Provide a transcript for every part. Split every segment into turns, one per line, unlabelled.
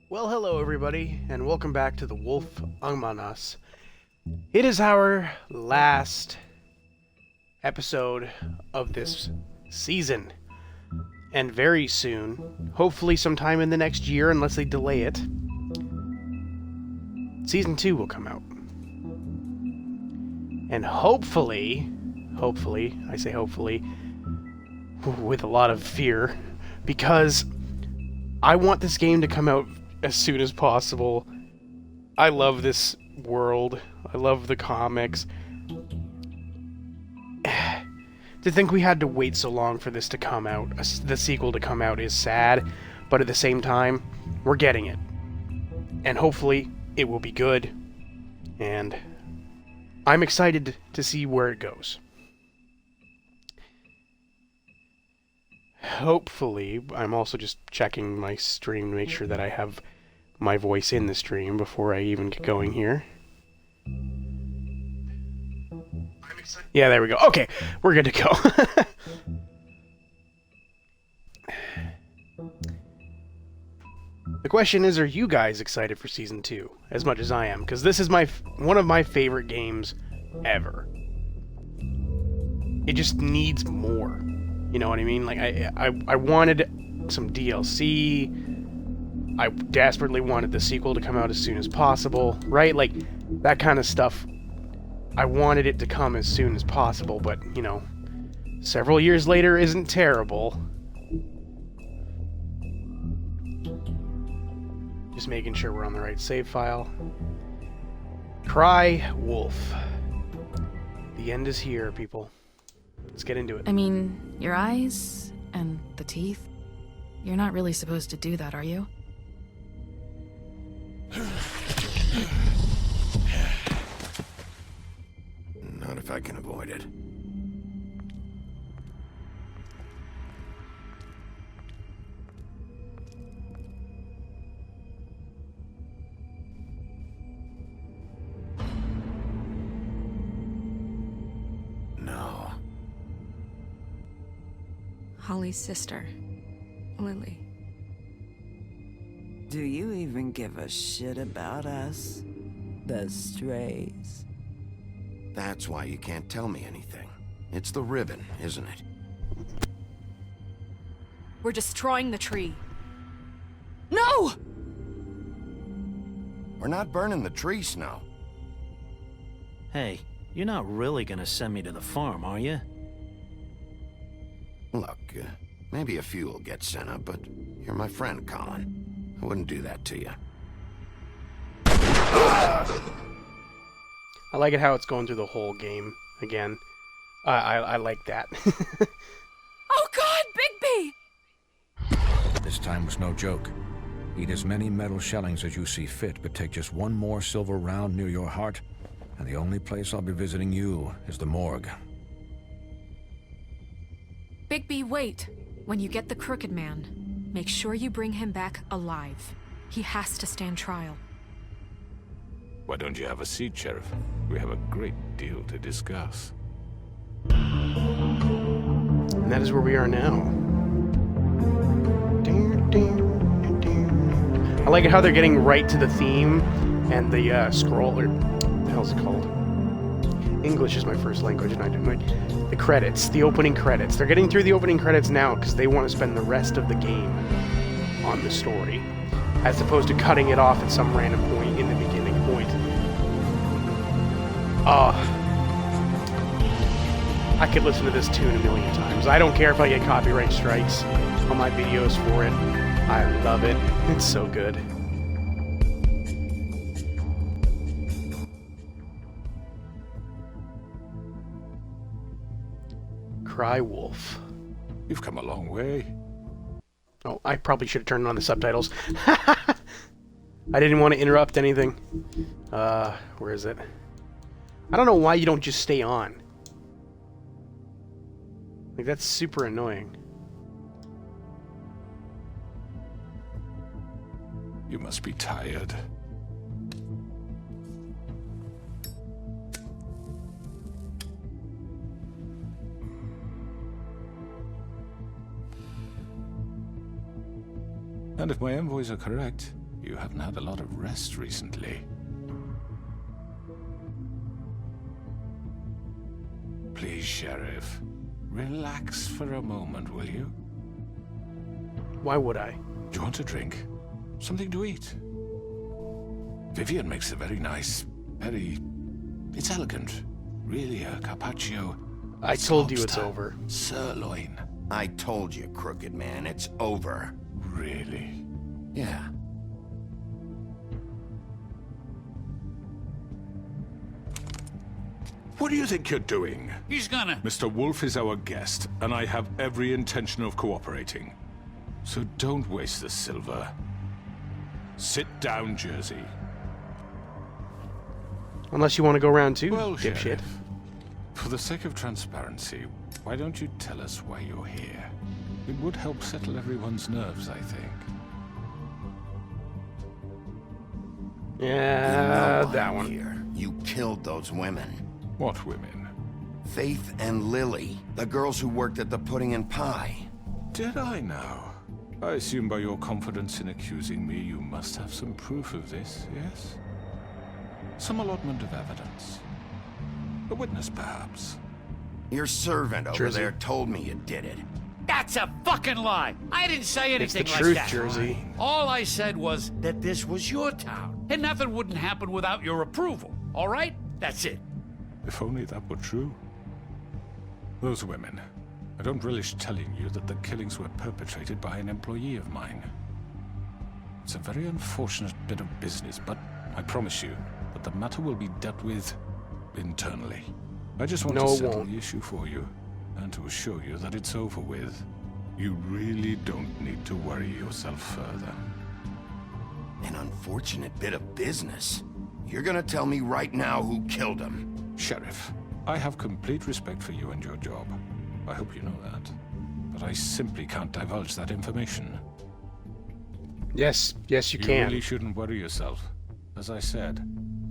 Well, hello everybody, and welcome back to The Wolf Among Us. It is our last episode of this season, and very soon, hopefully sometime in the next year, unless they delay it, Season 2 will come out. And hopefully, I say hopefully, with a lot of fear, because I want this game to come out as soon as possible. I love this world. I love the comics. To think we had to wait so long for this to come out, the sequel to come out, is sad, but at the same time, we're getting it. And hopefully, it will be good, and I'm excited to see where it goes. Hopefully, I'm also just checking my stream to make sure that I have my voice in the stream before I even get going here. Yeah, there we go. Okay, we're good to go. The question is, are you guys excited for Season 2? As much as I am, because this is one of my favorite games ever. It just needs more. You know what I mean? Like, I wanted some DLC. I desperately wanted the sequel to come out as soon as possible, right? Like, that kind of stuff. I wanted it to come as soon as possible, but, you know, several years later isn't terrible. Just making sure we're on the right save file. Cry Wolf. The end is here, people. Let's get into it.
I mean, your eyes and the teeth. You're not really supposed to do that, are you?
Not if I can avoid it. No.
Holly's sister, Lily.
Do you even give a shit about us? The strays.
That's why you can't tell me anything. It's the ribbon, isn't it?
We're destroying the tree. No!
We're not burning the tree, Snow.
Hey, you're not really gonna send me to the farm, are you?
Look, maybe a few will get sent up, but you're my friend, Colin. I wouldn't do that to you.
I like it how it's going through the whole game again. I like that.
Oh God, Bigby!
This time was no joke. Eat as many metal shellings as you see fit, but take just one more silver round near your heart, and the only place I'll be visiting you is the morgue.
Bigby, wait. When you get the Crooked Man, make sure you bring him back alive. He has to stand trial.
Why don't you have a seat, Sheriff? We have a great deal to discuss.
And that is where we are now. I like how they're getting right to the theme and the scroll, or what the hell's it called? English is my first language, and I do the credits, the opening credits. They're getting through the opening credits now because they want to spend the rest of the game on the story, as opposed to cutting it off at some random point in the beginning point. I could listen to this tune a million times. I don't care if I get copyright strikes on my videos for it. I love it. It's so good. Cry Wolf.
You've come a long way.
Oh, I probably should have turned on the subtitles. I didn't want to interrupt anything. Where is it? I don't know why you don't just stay on. Like, that's super annoying.
You must be tired. And if my envoys are correct, you haven't had a lot of rest recently. Please, Sheriff, relax for a moment, will you?
Why would I?
Do you want a drink? Something to eat? Vivian makes a very nice, it's elegant. Really a carpaccio.
I told you it's
lobster,
over.
Sirloin.
I told you, Crooked Man, it's over.
Really?
Yeah.
What do you think you're doing?
He's gonna...
Mr. Wolf is our guest, and I have every intention of cooperating. So don't waste the silver. Sit down, Jersey.
Unless you want to go round two,
Well,
dipshit.
Sheriff, for the sake of transparency, why don't you tell us why you're here? It would help settle everyone's nerves, I think.
Yeah,
You know
that
I'm
one.
Here. You killed those women.
What women?
Faith and Lily, the girls who worked at the Pudding and Pie.
Did I now? I assume by your confidence in accusing me, you must have some proof of this, yes? Some allotment of evidence. A witness, perhaps.
Your servant over
Jersey.
there told me you did it.
That's a fucking lie. I didn't say
It's the
anything like
truth,
that.
Jersey.
All I said was that this was your town, and nothing wouldn't happen without your approval. All right? That's it.
If only that were true. Those women. I don't relish telling you that the killings were perpetrated by an employee of mine. It's a very unfortunate bit of business, but I promise you that the matter will be dealt with internally. I just want
No,
to
it
settle
won't.
the issue for you, and to assure you that it's over with. You really don't need to worry yourself further.
An unfortunate bit of business. You're gonna tell me right now who killed him.
Sheriff, I have complete respect for you and your job. I hope you know that. But I simply can't divulge that information.
Yes, yes, you
You
can.
really shouldn't worry yourself. As I said,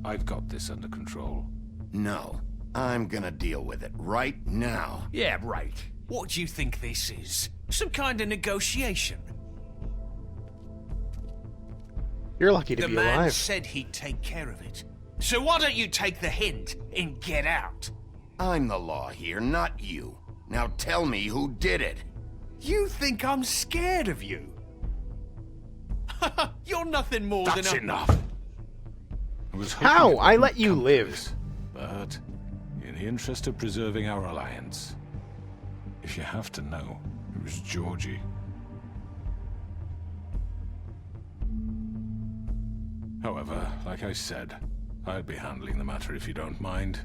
I've got this under control.
No, I'm gonna deal with it right now.
Yeah, right.
What do you think this is? Some kind of negotiation?
You're lucky to
The
be
man
alive.
said he'd take care of it. So why don't you take the hint and get out?
I'm the law here, not you. Now tell me who did it.
You think I'm scared of you? You're nothing more
That's
than a...
enough! I was hoping
How?
it
I
wouldn't
let you
come to
live.
this, but in the interest of preserving our alliance, if you have to know, it was Georgie. However, like I said, I'll be handling the matter if you don't mind.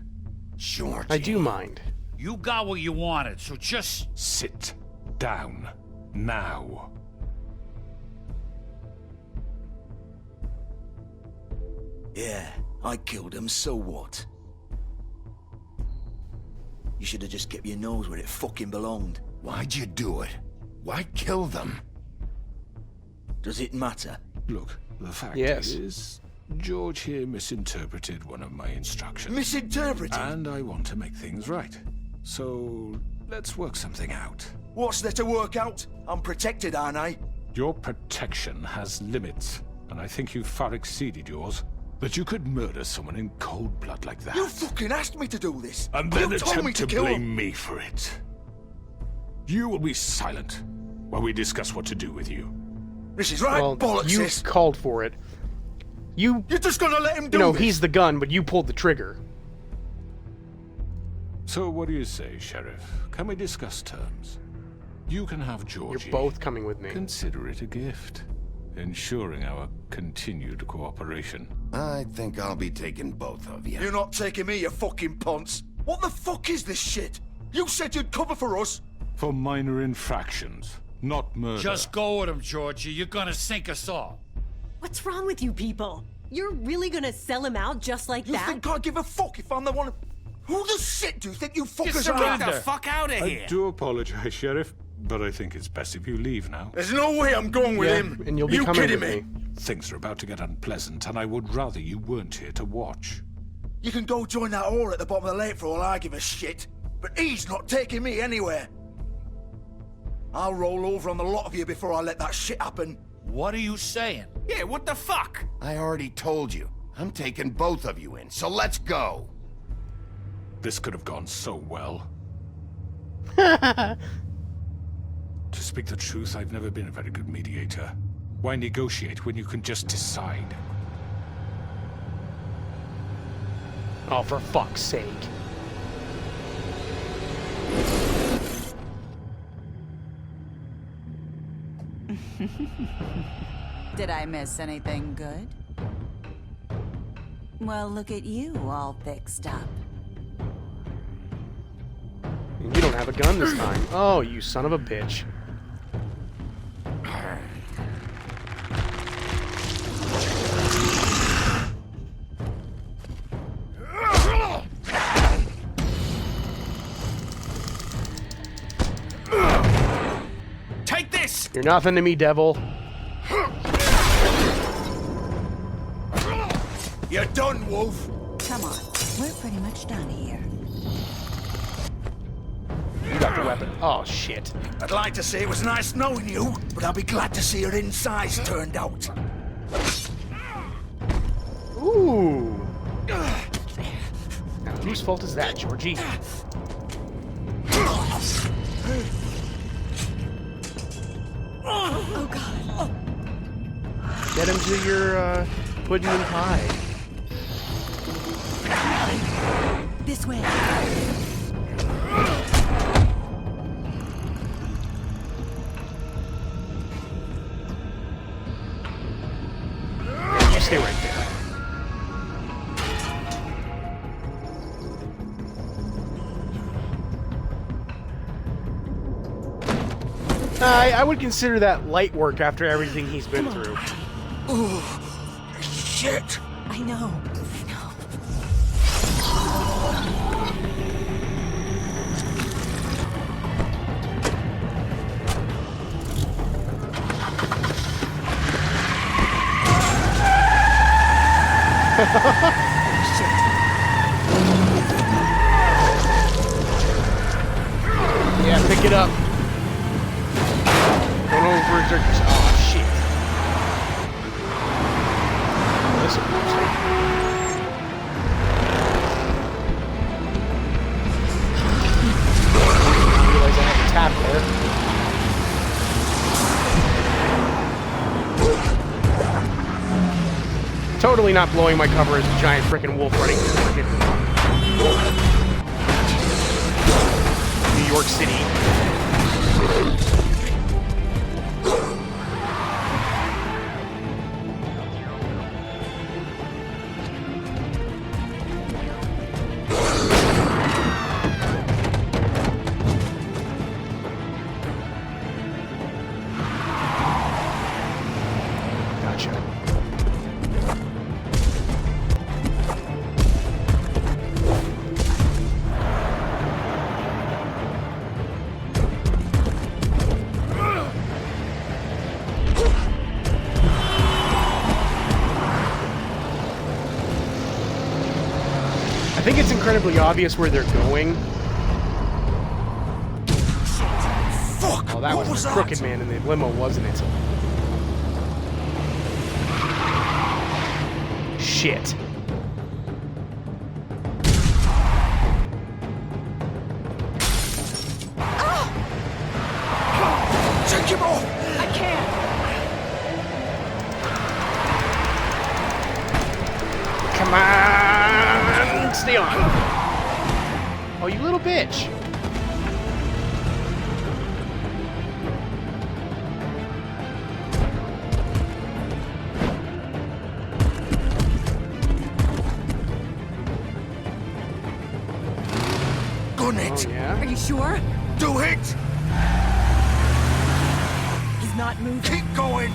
Georgie.
I do mind.
You got what you wanted, so just...
Sit down now.
Yeah, I killed him, so what? You should have just kept your nose where it fucking belonged.
Why'd you do it? Why kill them?
Does it matter?
Look, the fact
Yes.
is, George here misinterpreted one of my instructions.
Misinterpreted?
And I want to make things right. So, let's work something out.
What's there to work out? I'm protected, aren't I?
Your protection has limits, and I think you've far exceeded yours. That you could murder someone in cold blood like that.
You fucking asked me to do this!
And then
you told me
attempt
to
to
kill
blame
him!
me for it. You will be silent while we discuss what to do with you.
This is right
Well,
bollocks,
you
this!
called for it. You're
just gonna let him do this?
he's the gun, but you pulled the trigger.
So what do you say, Sheriff? Can we discuss terms? You can have Georgie.
You're both coming with me.
Consider it a gift, ensuring our continued cooperation.
I think I'll be taking both of you.
You're not taking me, you fucking ponce! What the fuck is this shit? You said you'd cover for us!
For minor infractions, not murder.
Just go with him, Georgie. You're gonna sink us all.
What's wrong with you people? You're really gonna sell him out just like
You
that?
think I give a fuck if I'm the one... Who the shit do you think you fuckers are?
surrender.
Get the fuck out of
I do apologize, Sheriff, but I think it's best if you leave now.
There's no way I'm going with
Yeah,
him!
and you'll be
you
coming
kidding
with
me?
Things are about to get unpleasant, and I would rather you weren't here to watch.
You can go join that whore at the bottom of the lake for all I give a shit. But he's not taking me anywhere. I'll roll over on the lot of you before I let that shit happen.
what are you saying?
Yeah, what the fuck? I already told you. I'm taking both of you in, so let's go.
This could have gone so well. To speak the truth, I've never been a very good mediator. Why negotiate when you can just decide?
Oh, for fuck's sake.
Did I miss anything good? Well, look at you, all fixed up.
You don't have a gun this time. Oh, you son of a bitch.
Take this!
You're nothing to me, devil.
You're done, Wolf.
Come on, we're pretty much done here.
You got the weapon. Oh, shit.
I'd like to say it was nice knowing you, but I'll be glad to see your insides turned out.
Ooh. Now, whose fault is that, Georgie?
Oh, God.
Get him to your, pudding and pie.
This way.
You stay right there. I would consider that light work after everything he's been through.
Ooh, shit.
I know.
Yeah, pick it up. Don't overexert yourself. Oh, shit. This will work. I realize I have a tap there. Totally not blowing my cover as a giant frickin' wolf running through frickin' New York City. Gotcha. I think it's incredibly obvious where they're going.
Fuck!
Oh, that was the crooked man in the limo, wasn't it? Shit.
Take him off!
I can't.
Come on! Stay on. Oh, you little bitch.
Gun it!
Oh, yeah?
Are you sure?
Do it!
He's not moving.
Keep going!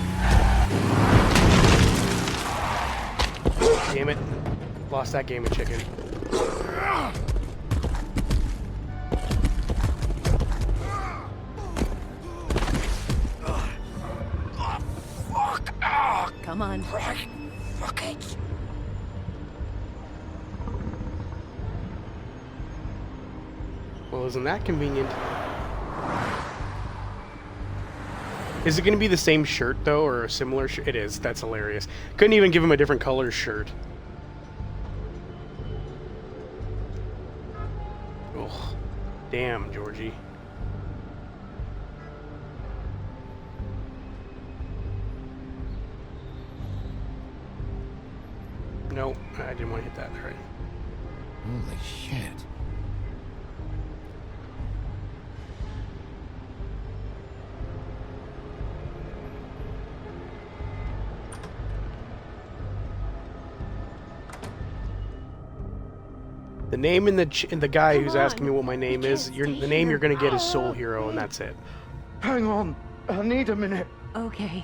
Damn it. Lost that game of chicken.
Fuck! Ah!
Come on.
Right. Fuck it!
Well, isn't that convenient? Is it going to be the same shirt, though, or a similar shirt? It is. That's hilarious. Couldn't even give him a different color shirt. Oh, damn, Georgie. Nope, I didn't want to hit that. All right.
Holy shit.
The name in the guy who's asking me what my name is, the name you're gonna get is Soul Hero, and that's it.
Hang on. I need a minute.
Okay.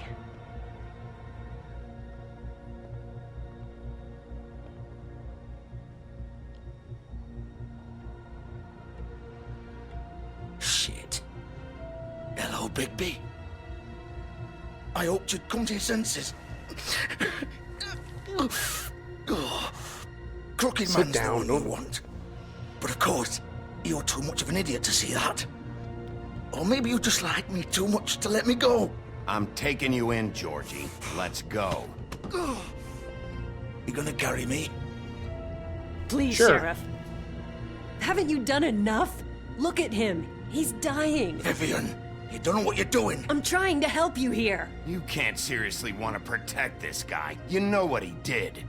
Shit. Hello, Bigby. I hoped you'd come to your senses. Crooked
Sit
man's
down,
the one you want. But of course, you're too much of an idiot to see that. Or maybe you just like me too much to let me go.
I'm taking you in, Georgie. Let's go.
You gonna carry me?
Please,
Sure.
Sheriff. Haven't you done enough? Look at him. He's dying.
Vivian, you don't know what you're doing.
I'm trying to help you here.
You can't seriously want to protect this guy. You know what he did.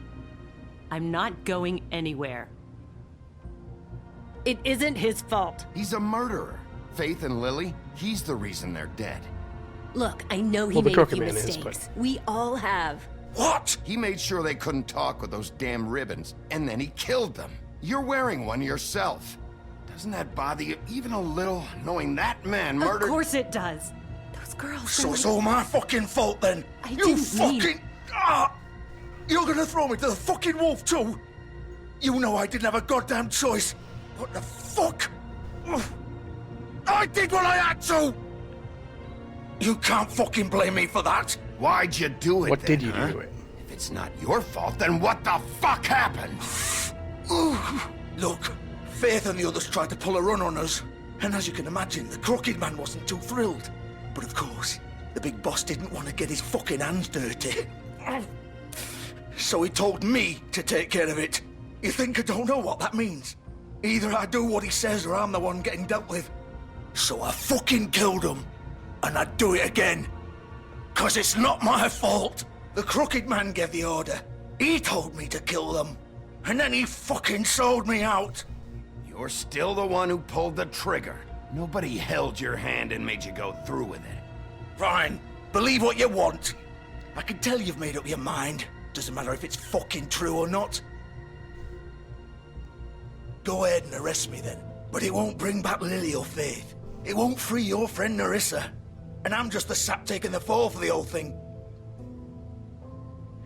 I'm not going anywhere. It isn't his fault.
He's a murderer. Faith and Lily, he's the reason they're dead.
Look, I know he
Well, the
made a
Crooked
few
Man is,
mistakes.
but-
We all have.
What?
He made sure they couldn't talk with those damn ribbons, and then he killed them. You're wearing one yourself. Doesn't that bother you even a little, knowing that man murdered...
Of course it does. Those girls...
So it's all my fucking fault then?
I
You
didn't mean-
fucking... Ah! You're gonna throw me to the fucking wolf too? You know I didn't have a goddamn choice. What the fuck? I did what I had to! You can't fucking blame me for that.
Why'd you do it
What
then,
did you
huh?
do to it?
If it's not your fault, then what the fuck happened?
Look, Faith and the others tried to pull a run on us. And as you can imagine, the Crooked Man wasn't too thrilled. But of course, the big boss didn't want to get his fucking hands dirty. So he told me to take care of it. You think I don't know what that means? Either I do what he says or I'm the one getting dealt with. So I fucking killed him. And I'd do it again. 'Cause it's not my fault. The Crooked Man gave the order. He told me to kill them. And then he fucking sold me out.
You're still the one who pulled the trigger. Nobody held your hand and made you go through with it.
Fine. Believe what you want. I can tell you've made up your mind. Doesn't matter if it's fucking true or not. Go ahead and arrest me then. But it won't bring back Lily or Faith. It won't free your friend Narissa. And I'm just the sap taking the fall for the whole thing.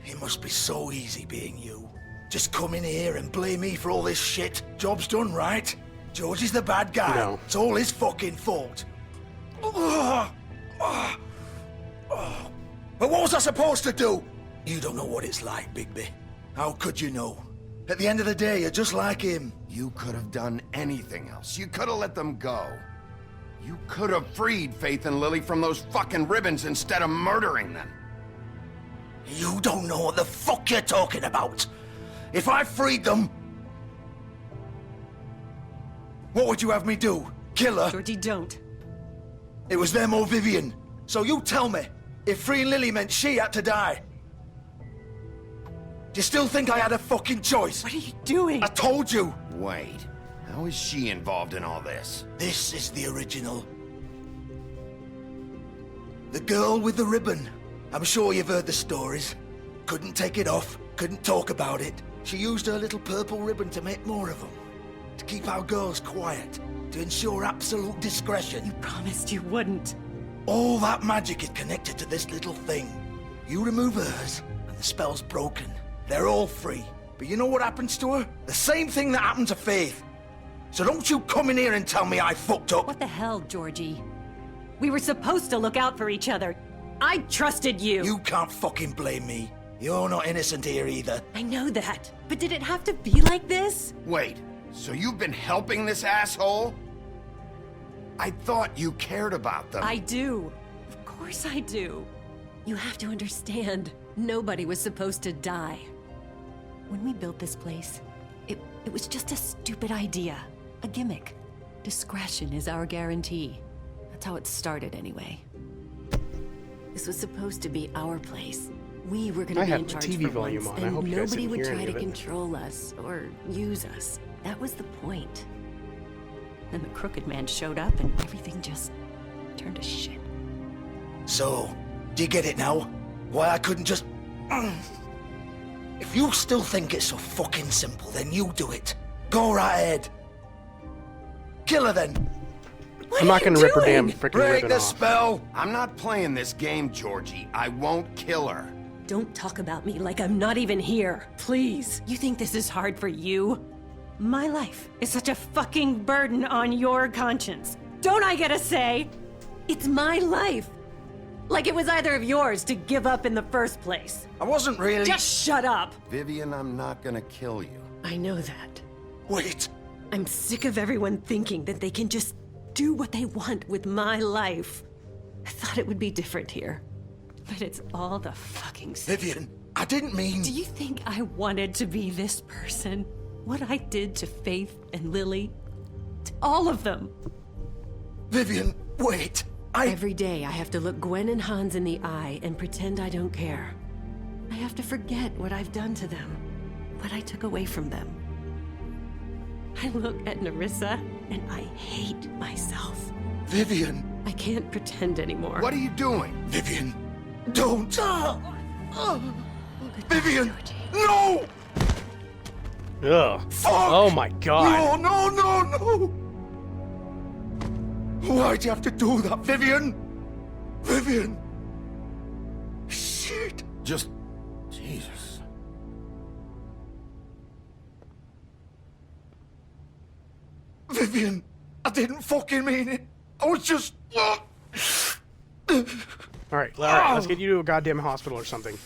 It must be so easy being you. Just come in here and blame me for all this shit. Job's done, right? George is the bad guy.
No.
It's all his fucking fault. But what was I supposed to do? You don't know what it's like, Bigby. How could you know? At the end of the day, you're just like him.
You could have done anything else. You could have let them go. You could have freed Faith and Lily from those fucking ribbons instead of murdering them.
You don't know what the fuck you're talking about. If I freed them... What would you have me do? Kill her?
Georgie, don't.
It was them or Vivian. So you tell me, if freeing Lily meant she had to die. Do you still think I had a fucking choice?
What are you doing?
I told you.
Wait, how is she involved in all this?
This is the original. The girl with the ribbon. I'm sure you've heard the stories. Couldn't take it off, couldn't talk about it. She used her little purple ribbon to make more of them. To keep our girls quiet. To ensure absolute discretion.
You promised you wouldn't.
All that magic is connected to this little thing. You remove hers, and the spell's broken. They're all free. But you know what happens to her? The same thing that happened to Faith. So don't you come in here and tell me I fucked up.
What the hell, Georgie? We were supposed to look out for each other. I trusted you.
You can't fucking blame me. You're not innocent here either.
I know that. But did it have to be like this?
Wait, so you've been helping this asshole? I thought you cared about them.
I do. Of course I do. You have to understand, nobody was supposed to die. When we built this place, it was just a stupid idea. A gimmick. Discretion is our guarantee. That's how it started anyway. This was supposed to be our place. We were gonna be in charge
TV
for
volume
once,
on. I
and
hope you guys
nobody
didn't
would
hear
try
any
to
of it.
control us or use us. That was the point. Then the Crooked Man showed up and everything just turned to shit.
So, do you get it now? Why I couldn't just... If you still think it's so fucking simple, then you do it. Go right ahead. Kill her then.
I'm not gonna rip her damn freaking
Break
ribbon
the
off.
spell. I'm not playing this game, Georgie. I won't kill her.
Don't talk about me like I'm not even here. Please. You think this is hard for you? My life is such a fucking burden on your conscience. Don't I get a say? It's my life. Like it was either of yours to give up in the first place.
I wasn't really...
Just shut up.
Vivian, I'm not gonna kill you.
I know that.
Wait.
I'm sick of everyone thinking that they can just do what they want with my life. I thought it would be different here. But it's all the fucking same.
Vivian, I didn't mean...
Do you think I wanted to be this person? What I did to Faith and Lily? To all of them.
Vivian, wait.
Every day I have to look Gwen and Hans in the eye and pretend I don't care. I have to forget what I've done to them. What I took away from them. I look at Nerissa and I hate myself.
Vivian.
I can't pretend anymore.
What are you doing?
Vivian, don't. Vivian, no!
Ugh.
Fuck!
Oh my god.
No, no, no, no! Why'd you have to do that, Vivian? Vivian! Shit!
Just... Jesus.
Vivian, I didn't fucking mean it. I was just...
Alright, let's get you to a goddamn hospital or something.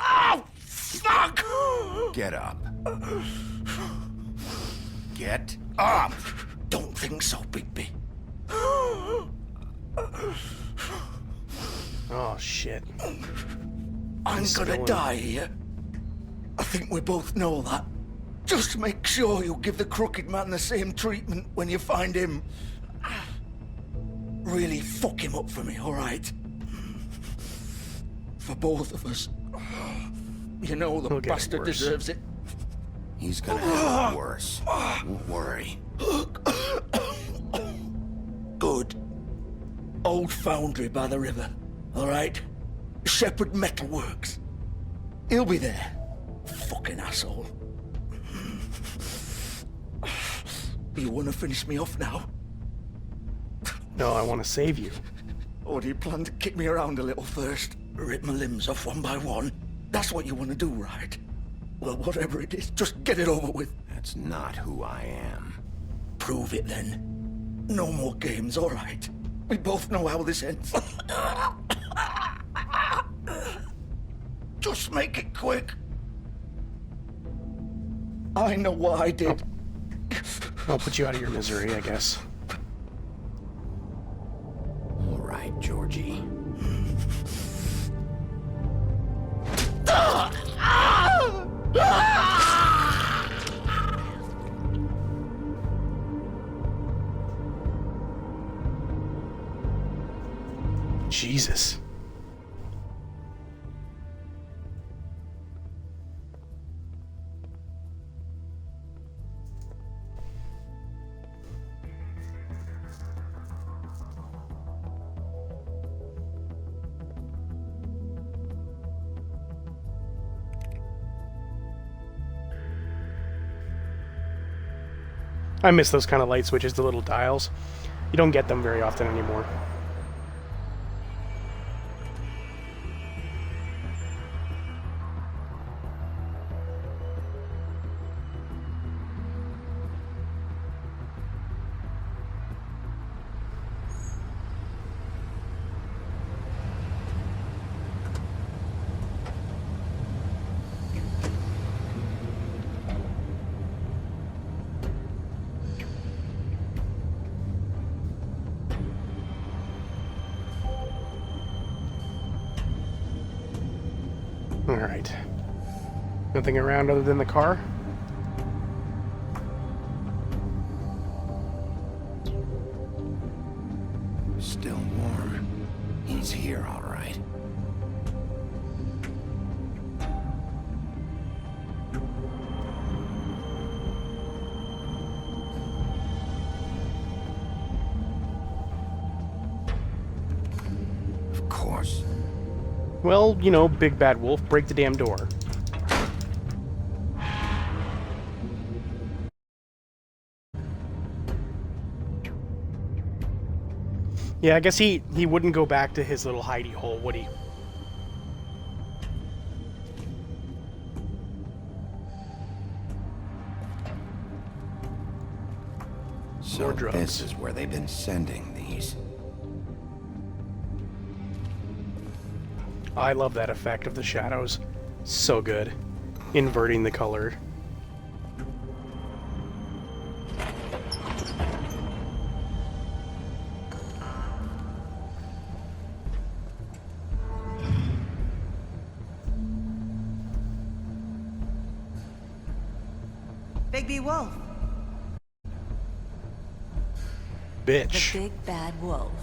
Oh, fuck!
Get up. Get up!
Don't think so, Bigby.
Oh shit.
I'm gonna die here. I think we both know that. Just make sure you give the Crooked Man the same treatment when you find him. Really fuck him up for me, alright? For both of us. You know the bastard deserves it.
He's gonna have it worse. Don't worry.
Good. Old foundry by the river, alright? Shepherd Metalworks. He'll be there. Fucking asshole. You wanna finish me off now?
No, I want to save you.
Or do you plan to kick me around a little first? Rip my limbs off one by one? That's what you want to do, right? Well, whatever it is, just get it over with.
That's not who I am.
Prove it then. No more games, all right? We both know how this ends. Just make it quick. I know what I did.
I'll put you out of your misery, I guess.
All right, Georgie.
Jesus. I miss those kind of light switches, the little dials. You don't get them very often anymore. Alright. Nothing around other than the car?
Still warm. He's here, all right. Of course.
Well, you know, big bad wolf, break the damn door. Yeah, I guess he wouldn't go back to his little hidey hole, would he?
So
More drugs.
this is where they've been sending these.
I love that effect of the shadows. So good. Inverting the color.
Bigby Wolf.
Bitch.
The big bad wolf.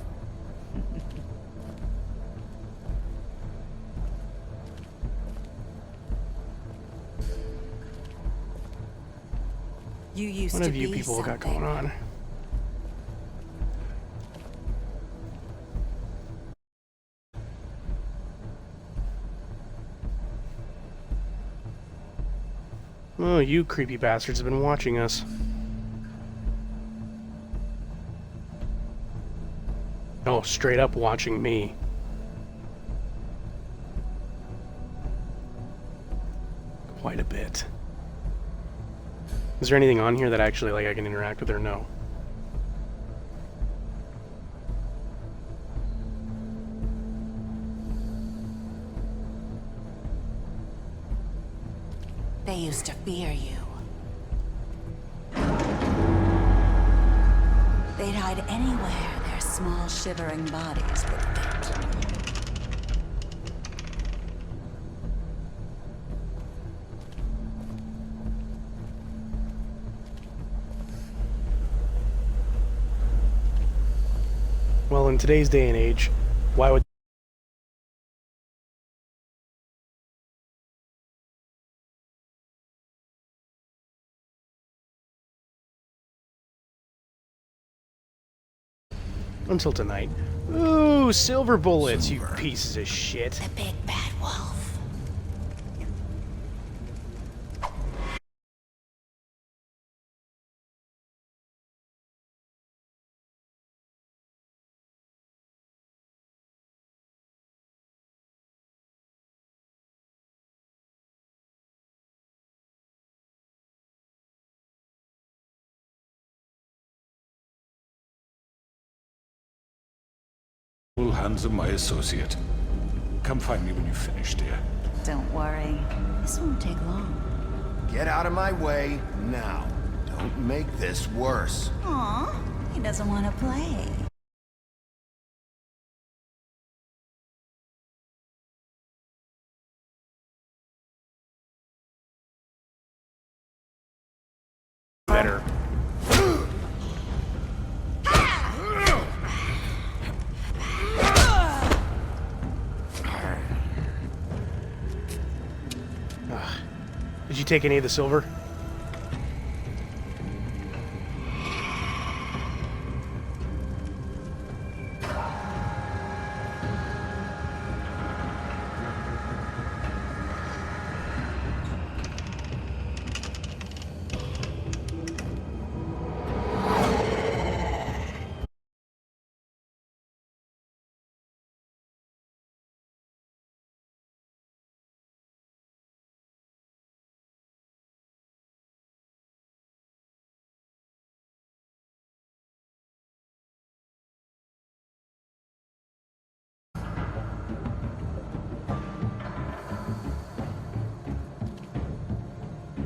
You used
What
to
have you
be
people got
something.
going on? Oh, you creepy bastards have been watching us. Oh, straight up watching me. Quite a bit. Is there anything on here that actually, like, I can interact with or no?
They used to fear you. They'd hide anywhere their small, shivering bodies would fit.
Well, in today's day and age, why would until tonight? Ooh, silver bullets, you pieces of shit.
The big bad wolf.
All hands are my associate. Come find me when you've finished, dear.
Don't worry. This won't take long.
Get out of my way now. Don't make this worse.
Aw, he doesn't want to play.
Better. Did you take any of the silver?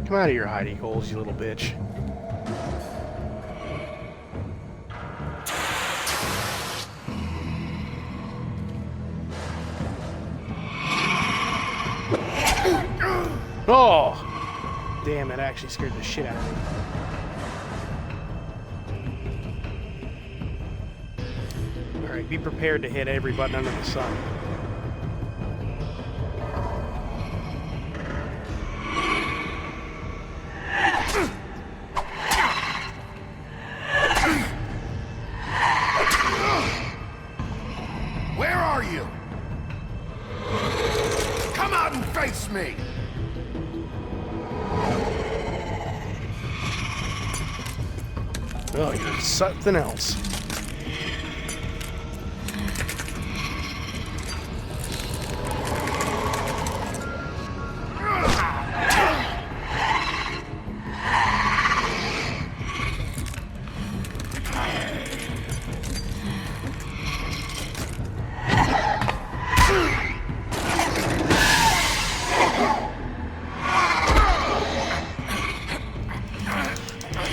Come out of your hidey holes, you little bitch. Oh! Damn, that actually scared the shit out of me. Alright, be prepared to hit every button under the sun.
Where are you? Come out and face me!
Oh, you're something else.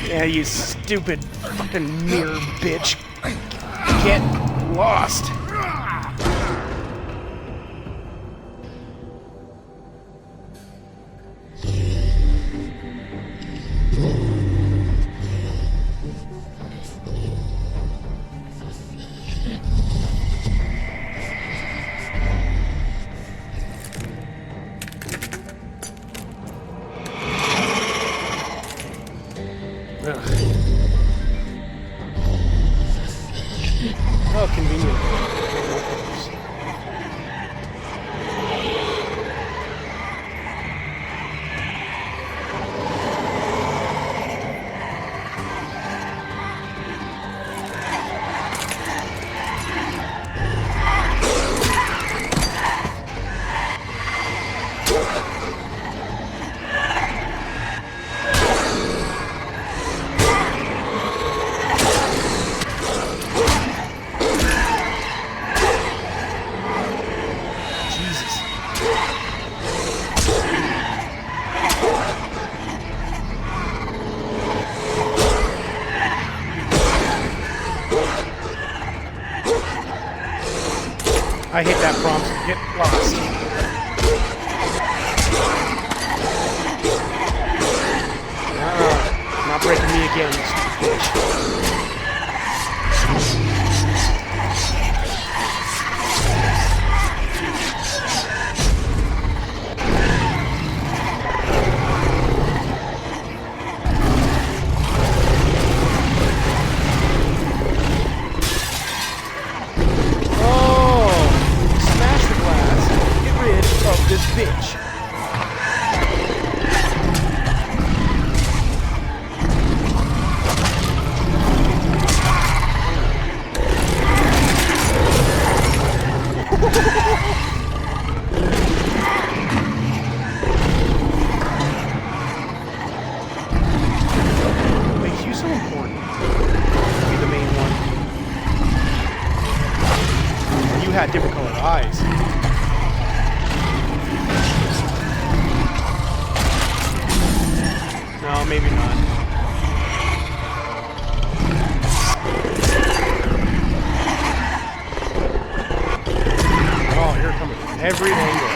Yeah, you stupid fucking mirror bitch. Get lost. Oh, convenient. I hate that prompt. Get lost. Not breaking me again, you stupid bitch. This bitch. Makes you so important to be the main one. You had different colored eyes. No, maybe not. Oh, you're coming from every angle.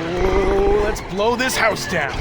Oh, let's blow this house down.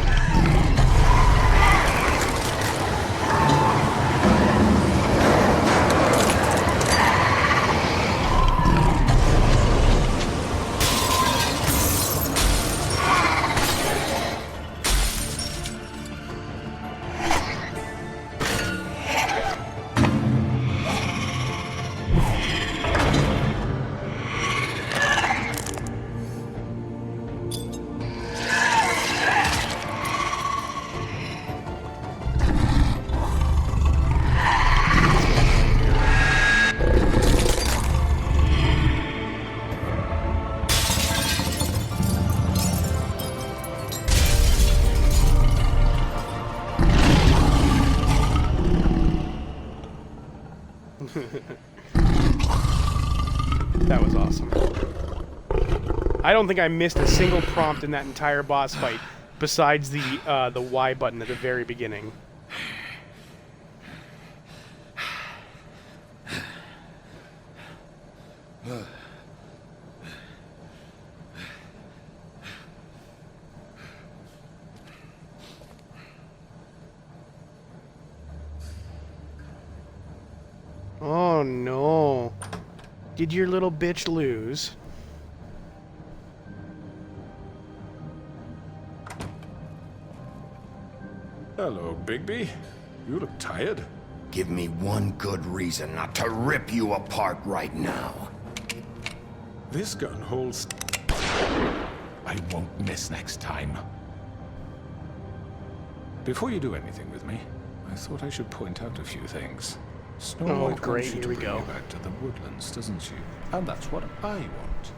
That was awesome. I don't think I missed a single prompt in that entire boss fight, besides the Y button at the very beginning. Oh no. Did your little bitch lose?
Hello, Bigby. You look tired.
Give me one good reason not to rip you apart right now.
This gun holds... I won't miss next time. Before you do anything with me, I thought I should point out a few things. Snow
Oh,
White
great,
wants you
here
to
we
bring
go.
you back to the woodlands, doesn't she? And that's what I want.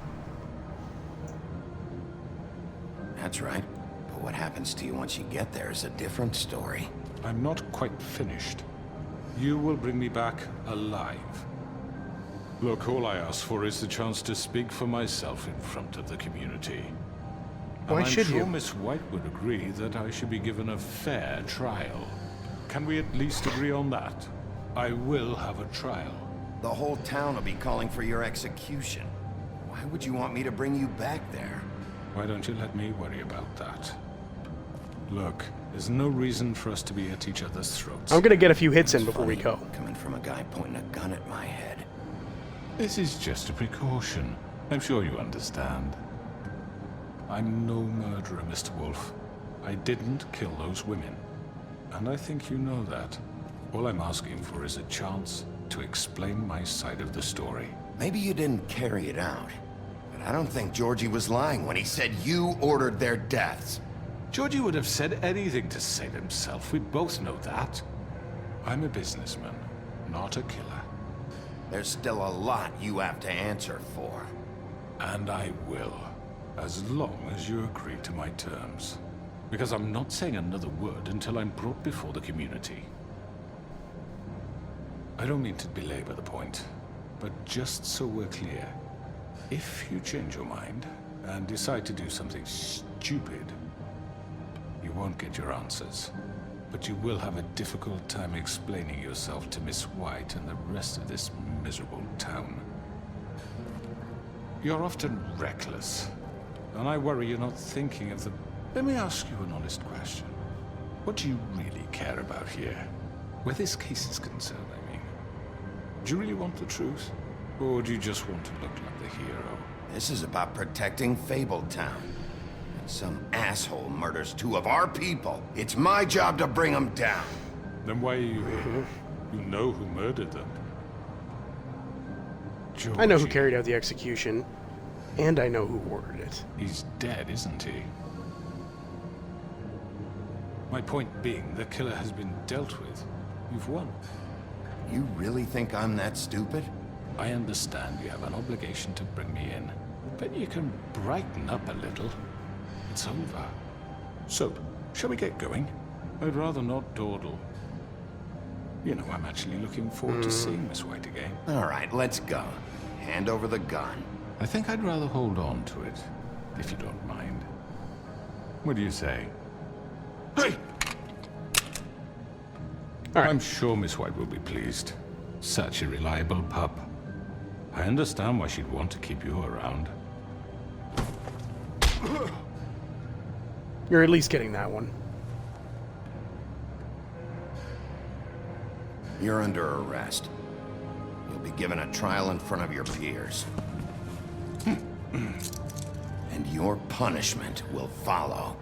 That's right. But what happens to you once you get there is a different story.
I'm not quite finished. You will bring me back alive. Look, all I ask for is the chance to speak for myself in front of the community.
Why
And
should
I'm sure
you?
Miss White would agree that I should be given a fair trial. Can we at least agree on that? I will have a trial.
The whole town will be calling for your execution. Why would you want me to bring you back there?
Why don't you let me worry about that? Look, there's no reason for us to be at each other's throats.
I'm gonna get a few hits in
It's
before we
funny,
go.
coming from a guy pointing a gun at my head.
This is just a precaution. I'm sure you understand. I'm no murderer, Mr. Wolf. I didn't kill those women. And I think you know that. All I'm asking for is a chance to explain my side of the story.
Maybe you didn't carry it out, but I don't think Georgie was lying when he said you ordered their deaths.
Georgie would have said anything to save himself. We both know that. I'm a businessman, not a killer.
There's still a lot you have to answer for.
And I will, as long as you agree to my terms. Because I'm not saying another word until I'm brought before the community. I don't mean to belabor the point, but just so we're clear, if you change your mind and decide to do something stupid, you won't get your answers. But you will have a difficult time explaining yourself to Miss White and the rest of this miserable town. You're often reckless, and I worry you're not thinking of the... Let me ask you an honest question. What do you really care about here? Where this case is concerned, I mean. Do you really want the truth? Or do you just want to look like the hero?
This is about protecting Fabletown. And some asshole murders two of our people. It's my job to bring them down.
Then why are you here? You know who murdered them.
I know who
Georgie.
carried out the execution, and I know who ordered it.
He's dead, isn't he? My point being, the killer has been dealt with. You've won.
You really think I'm that stupid?
I understand you have an obligation to bring me in, but you can brighten up a little. It's over. So, shall we get going? I'd rather not dawdle. You know, I'm actually looking forward to seeing Miss White again.
All right, let's go. Hand over the gun.
I think I'd rather hold on to it, if you don't mind. What do you say? Hey!
All right.
I'm sure Miss White will be pleased. Such a reliable pup. I understand why she'd want to keep you around.
You're at least getting that one.
You're under arrest. You'll be given a trial in front of your peers. And your punishment will follow.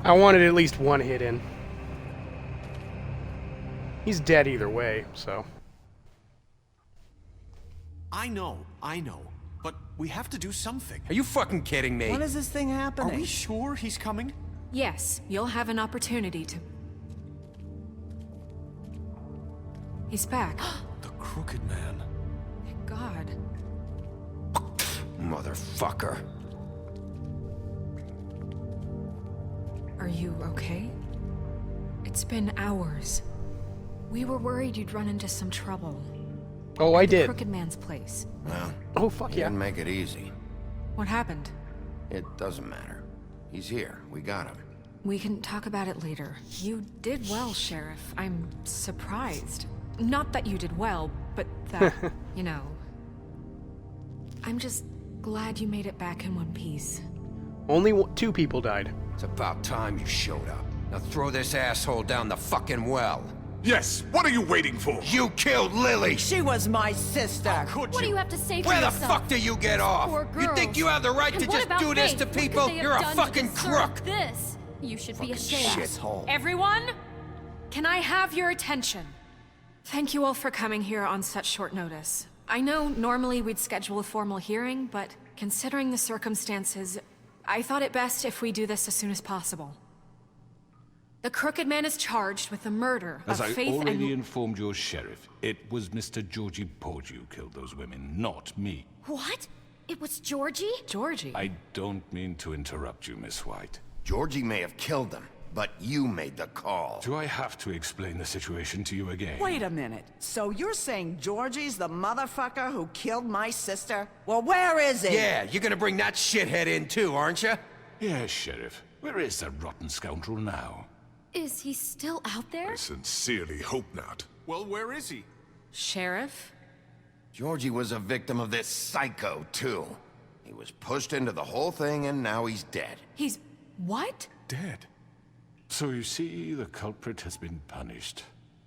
I wanted at least one hit in. He's dead either way, so.
I know. But we have to do something.
Are you fucking kidding me?
When is this thing happening?
Are we sure he's coming?
Yes, you'll have an opportunity to... He's back.
The Crooked Man.
Thank God.
Motherfucker.
Are you okay? It's been hours. We were worried you'd run into some trouble.
Oh, I
At the
did.
Crooked Man's place.
Well,
Oh, fuck
he
yeah.
didn't make it easy.
What happened?
It doesn't matter. He's here. We got him.
We can talk about it later. You did well, Sheriff. I'm surprised. Not that you did well, but that, you know... I'm just glad you made it back in one piece.
Only 2 people died.
It's about time you showed up. Now throw this asshole down the fucking well.
Yes, what are you waiting for?
You killed Lily!
She was my sister.
Could
What do you have to say for
Where the
yourself?
fuck do you get off?
Poor
You think
girls.
you have the right
And
to
what
just
about
do this
Faith?
to
What could
people?
they have
You're a
done to
fucking
deserve
crook!
This. You should be ashamed.
Shithole.
Everyone, can I have your attention? Thank you all for coming here on such short notice. I know normally we'd schedule a formal hearing, but considering the circumstances, I thought it best if we do this as soon as possible. The Crooked Man is charged with the murder
As
of
I
Faith
already
and...
informed your sheriff, it was Mr. Georgie Porgy who killed those women, not me.
What? It was Georgie?
Georgie?
I don't mean to interrupt you, Miss White.
Georgie may have killed them, but you made the call.
Do I have to explain the situation to you again?
Wait a minute. So you're saying Georgie's the motherfucker who killed my sister? Well, where is he?
Yeah, you're gonna bring that shithead in too, aren't you?
Yes, Sheriff. Where is that rotten scoundrel now?
Is he still out there?
I sincerely hope not.
Well, where is he?
Sheriff?
Georgie was a victim of this psycho, too. He was pushed into the whole thing, and now he's dead.
He's... what?
Dead. So you see, the culprit has been punished.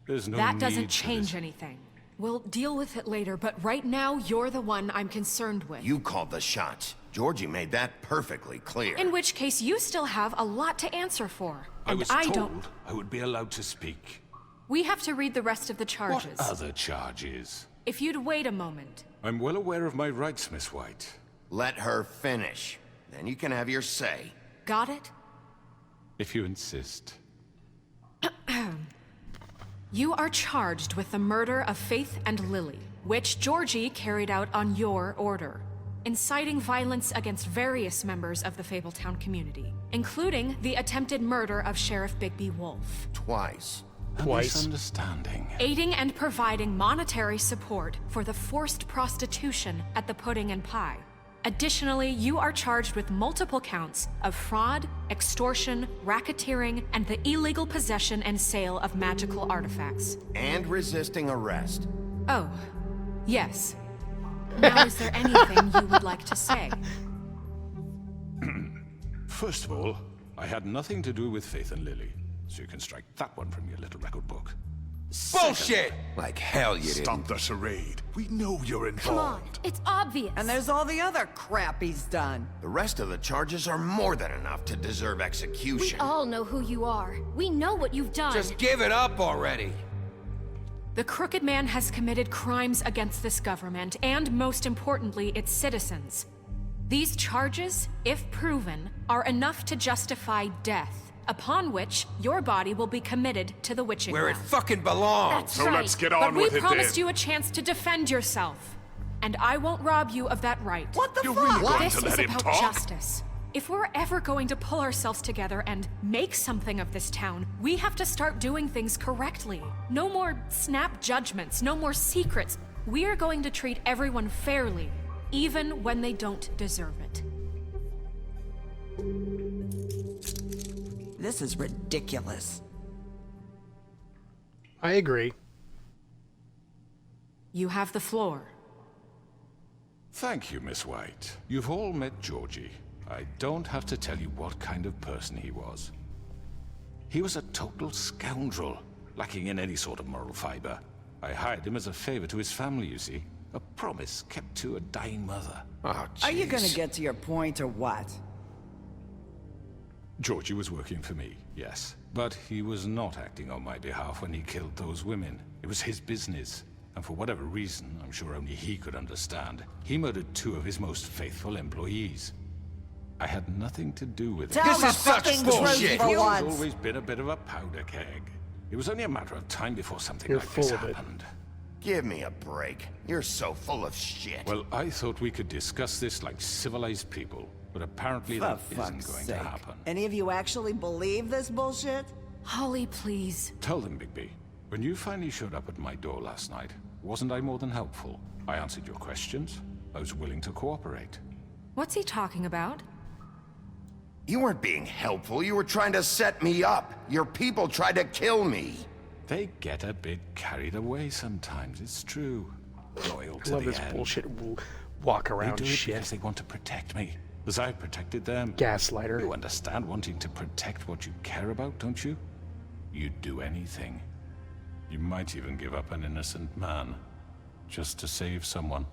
There's no
That
need
doesn't
for
change
this.
anything. We'll deal with it later, but right now, you're the one I'm concerned with.
You called the shots. Georgie made that perfectly clear.
In which case, you still have a lot to answer for.
I
And
was
I
told
don't...
I would be allowed to speak.
We have to read the rest of the charges.
What other charges?
If you'd wait a moment.
I'm well aware of my rights, Miss White.
Let her finish. Then you can have your say.
Got it?
If you insist.
You are charged with the murder of Faith and Lily, which Georgie carried out on your order, inciting violence against various members of the Fabletown community, including the attempted murder of Sheriff Bigby Wolf.
Twice.
A misunderstanding.
Aiding and providing monetary support for the forced prostitution at the Pudding and Pie. Additionally, you are charged with multiple counts of fraud, extortion, racketeering, and the illegal possession and sale of magical artifacts.
And resisting arrest.
Oh, yes. Now, is there anything you would like to say?
First of all, I had nothing to do with Faith and Lily, so you can strike that one from your little record book.
Bullshit! Like hell you didn't.
Stop the charade. We know you're
Come on,
involved.
it's obvious.
And there's all the other crap he's done.
The rest of the charges are more than enough to deserve
We
execution.
all know who you are. We know what you've done.
Just give it up already.
The Crooked Man has committed crimes against this government, and most importantly, its citizens. These charges, if proven, are enough to justify death, upon which your body will be committed to the witching
Where it
well.
fucking belongs.
That's
So
right.
let's get
But
on
we
with it
promised
then.
you a chance to defend yourself, and I won't rob you of that right.
What the
You're
fuck?
really going
This
to
is
let him
about
talk?
justice. If we're ever going to pull ourselves together and make something of this town, we have to start doing things correctly. No more snap judgments, no more secrets. We are going to treat everyone fairly, even when they don't deserve it.
This is ridiculous.
I agree.
You have the floor.
Thank you, Miss White. You've all met Georgie. I don't have to tell you what kind of person he was. He was a total scoundrel, lacking in any sort of moral fiber. I hired him as a favor to his family, you see. A promise kept to a dying mother.
Oh,
Are you gonna
jeez.
get to your point or what?
Georgie was working for me, yes. But he was not acting on my behalf when he killed those women. It was his business. And for whatever reason, I'm sure only he could understand, he murdered 2 of his most faithful employees. I had nothing to do with it.
Tell the fucking truth for
He's
once.
always been a bit of a powder keg. It was only a matter of time before something
You're
like this
full of it.
happened.
Give me a break. You're so full of shit.
Well, I thought we could discuss this like civilized people, but apparently
For
that isn't
fuck's
going
sake.
to happen.
Any of you actually believe this bullshit?
Holly, please.
Tell them, Bigby. When you finally showed up at my door last night, wasn't I more than helpful? I answered your questions. I was willing to cooperate.
What's he talking about?
You weren't being helpful. You were trying to set me up. Your people tried to kill me.
They get a bit carried away sometimes, it's true. Loyal to
Love
the
this
end.
bullshit walk around
They do it
shit.
because they want to protect me, as I've protected them.
Gaslighter.
You understand wanting to protect what you care about, don't you? You'd do anything. You might even give up an innocent man, just to save someone.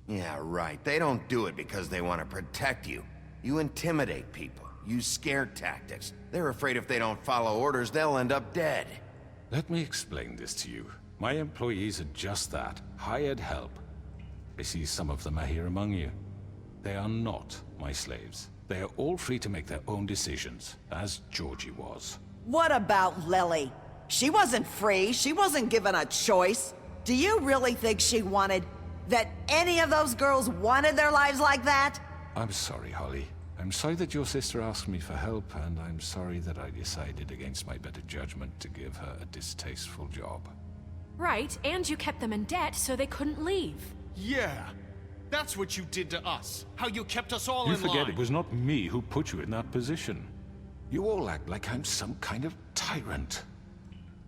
Yeah, right. They don't do it because they want to protect you. You intimidate people, use scare tactics. They're afraid if they don't follow orders, they'll end up dead.
Let me explain this to you. My employees are just that, hired help. I see some of them are here among you. They are not my slaves. They are all free to make their own decisions, as Georgie was.
What about Lily? She wasn't free. She wasn't given a choice. Do you really think she wanted... that any of those girls wanted their lives like that?
I'm sorry, Holly. I'm sorry that your sister asked me for help, and I'm sorry that I decided against my better judgment to give her a distasteful job.
Right, and you kept them in debt so they couldn't leave.
Yeah, that's what you did to us. How you kept us all
You
in
forget
line.
it was not me who put you in that position. You all act like I'm some kind of tyrant.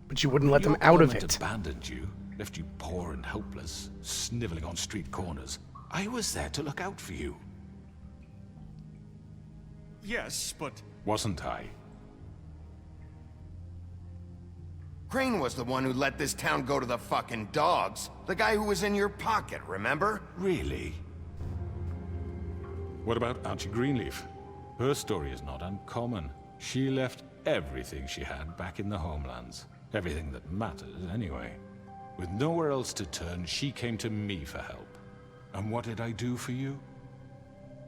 But you wouldn't let them
Your
out of
government
it.
abandoned you, left you poor and helpless, sniveling on street corners. I was there to look out for you.
Yes, but...
Wasn't I?
Crane was the one who let this town go to the fucking dogs. The guy who was in your pocket, remember?
Really? What about Auntie Greenleaf? Her story is not uncommon. She left everything she had back in the homelands. Everything that mattered, anyway. With nowhere else to turn, she came to me for help. And what did I do for you?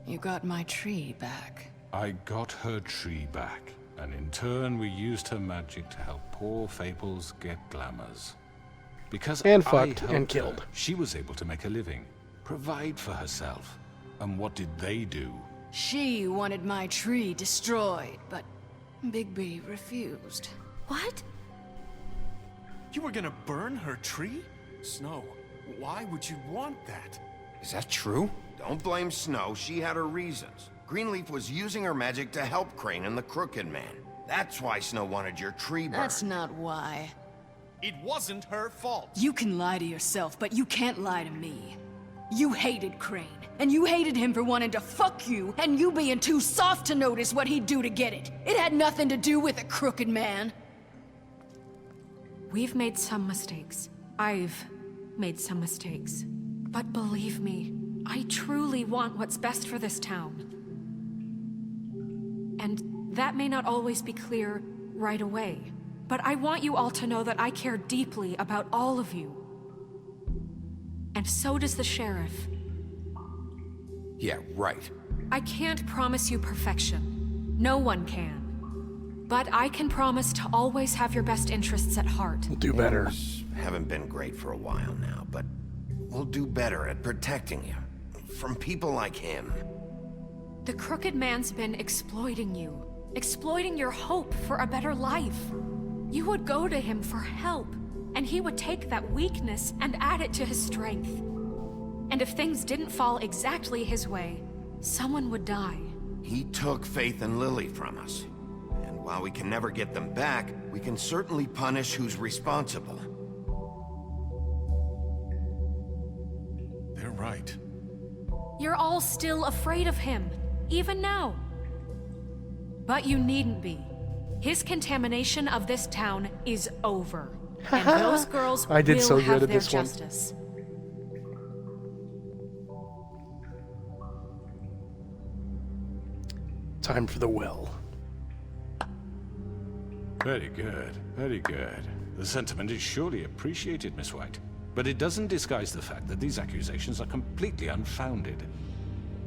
You got my tree back.
I got her tree back, and in turn we used her magic to help poor Fables get glamours. Because
And
I
fucked
helped
and
her,
killed.
she was able to make a living, provide for herself. And what did they do?
She wanted my tree destroyed, but Bigby refused.
What?
You were gonna burn her tree? Snow, why would you want that?
Is that true? Don't blame Snow, she had her reasons. Greenleaf was using her magic to help Crane and the Crooked Man. That's why Snow wanted your tree burned.
That's not why.
It wasn't her fault.
You can lie to yourself, but you can't lie to me. You hated Crane, and you hated him for wanting to fuck you, and you being too soft to notice what he'd do to get it. It had nothing to do with a crooked man.
We've made some mistakes. I've made some mistakes. But believe me, I truly want what's best for this town. And that may not always be clear right away. But I want you all to know that I care deeply about all of you. And so does the sheriff.
Yeah, right.
I can't promise you perfection. No one can. But I can promise to always have your best interests at heart.
We'll do better.
Things haven't been great for a while now, but we'll do better at protecting you. From people like him.
The Crooked Man's been exploiting you. Exploiting your hope for a better life. You would go to him for help, and he would take that weakness and add it to his strength. And if things didn't fall exactly his way, someone would die.
He took Faith and Lily from us. And while we can never get them back, we can certainly punish who's responsible.
They're right.
You're all still afraid of him, even now. But you needn't be. His contamination of this town is over. And those girls
I did
will
so
have
good at
their
this one.
justice.
Time for the will.
Very good, very good. The sentiment is surely appreciated, Miss White. But it doesn't disguise the fact that these accusations are completely unfounded.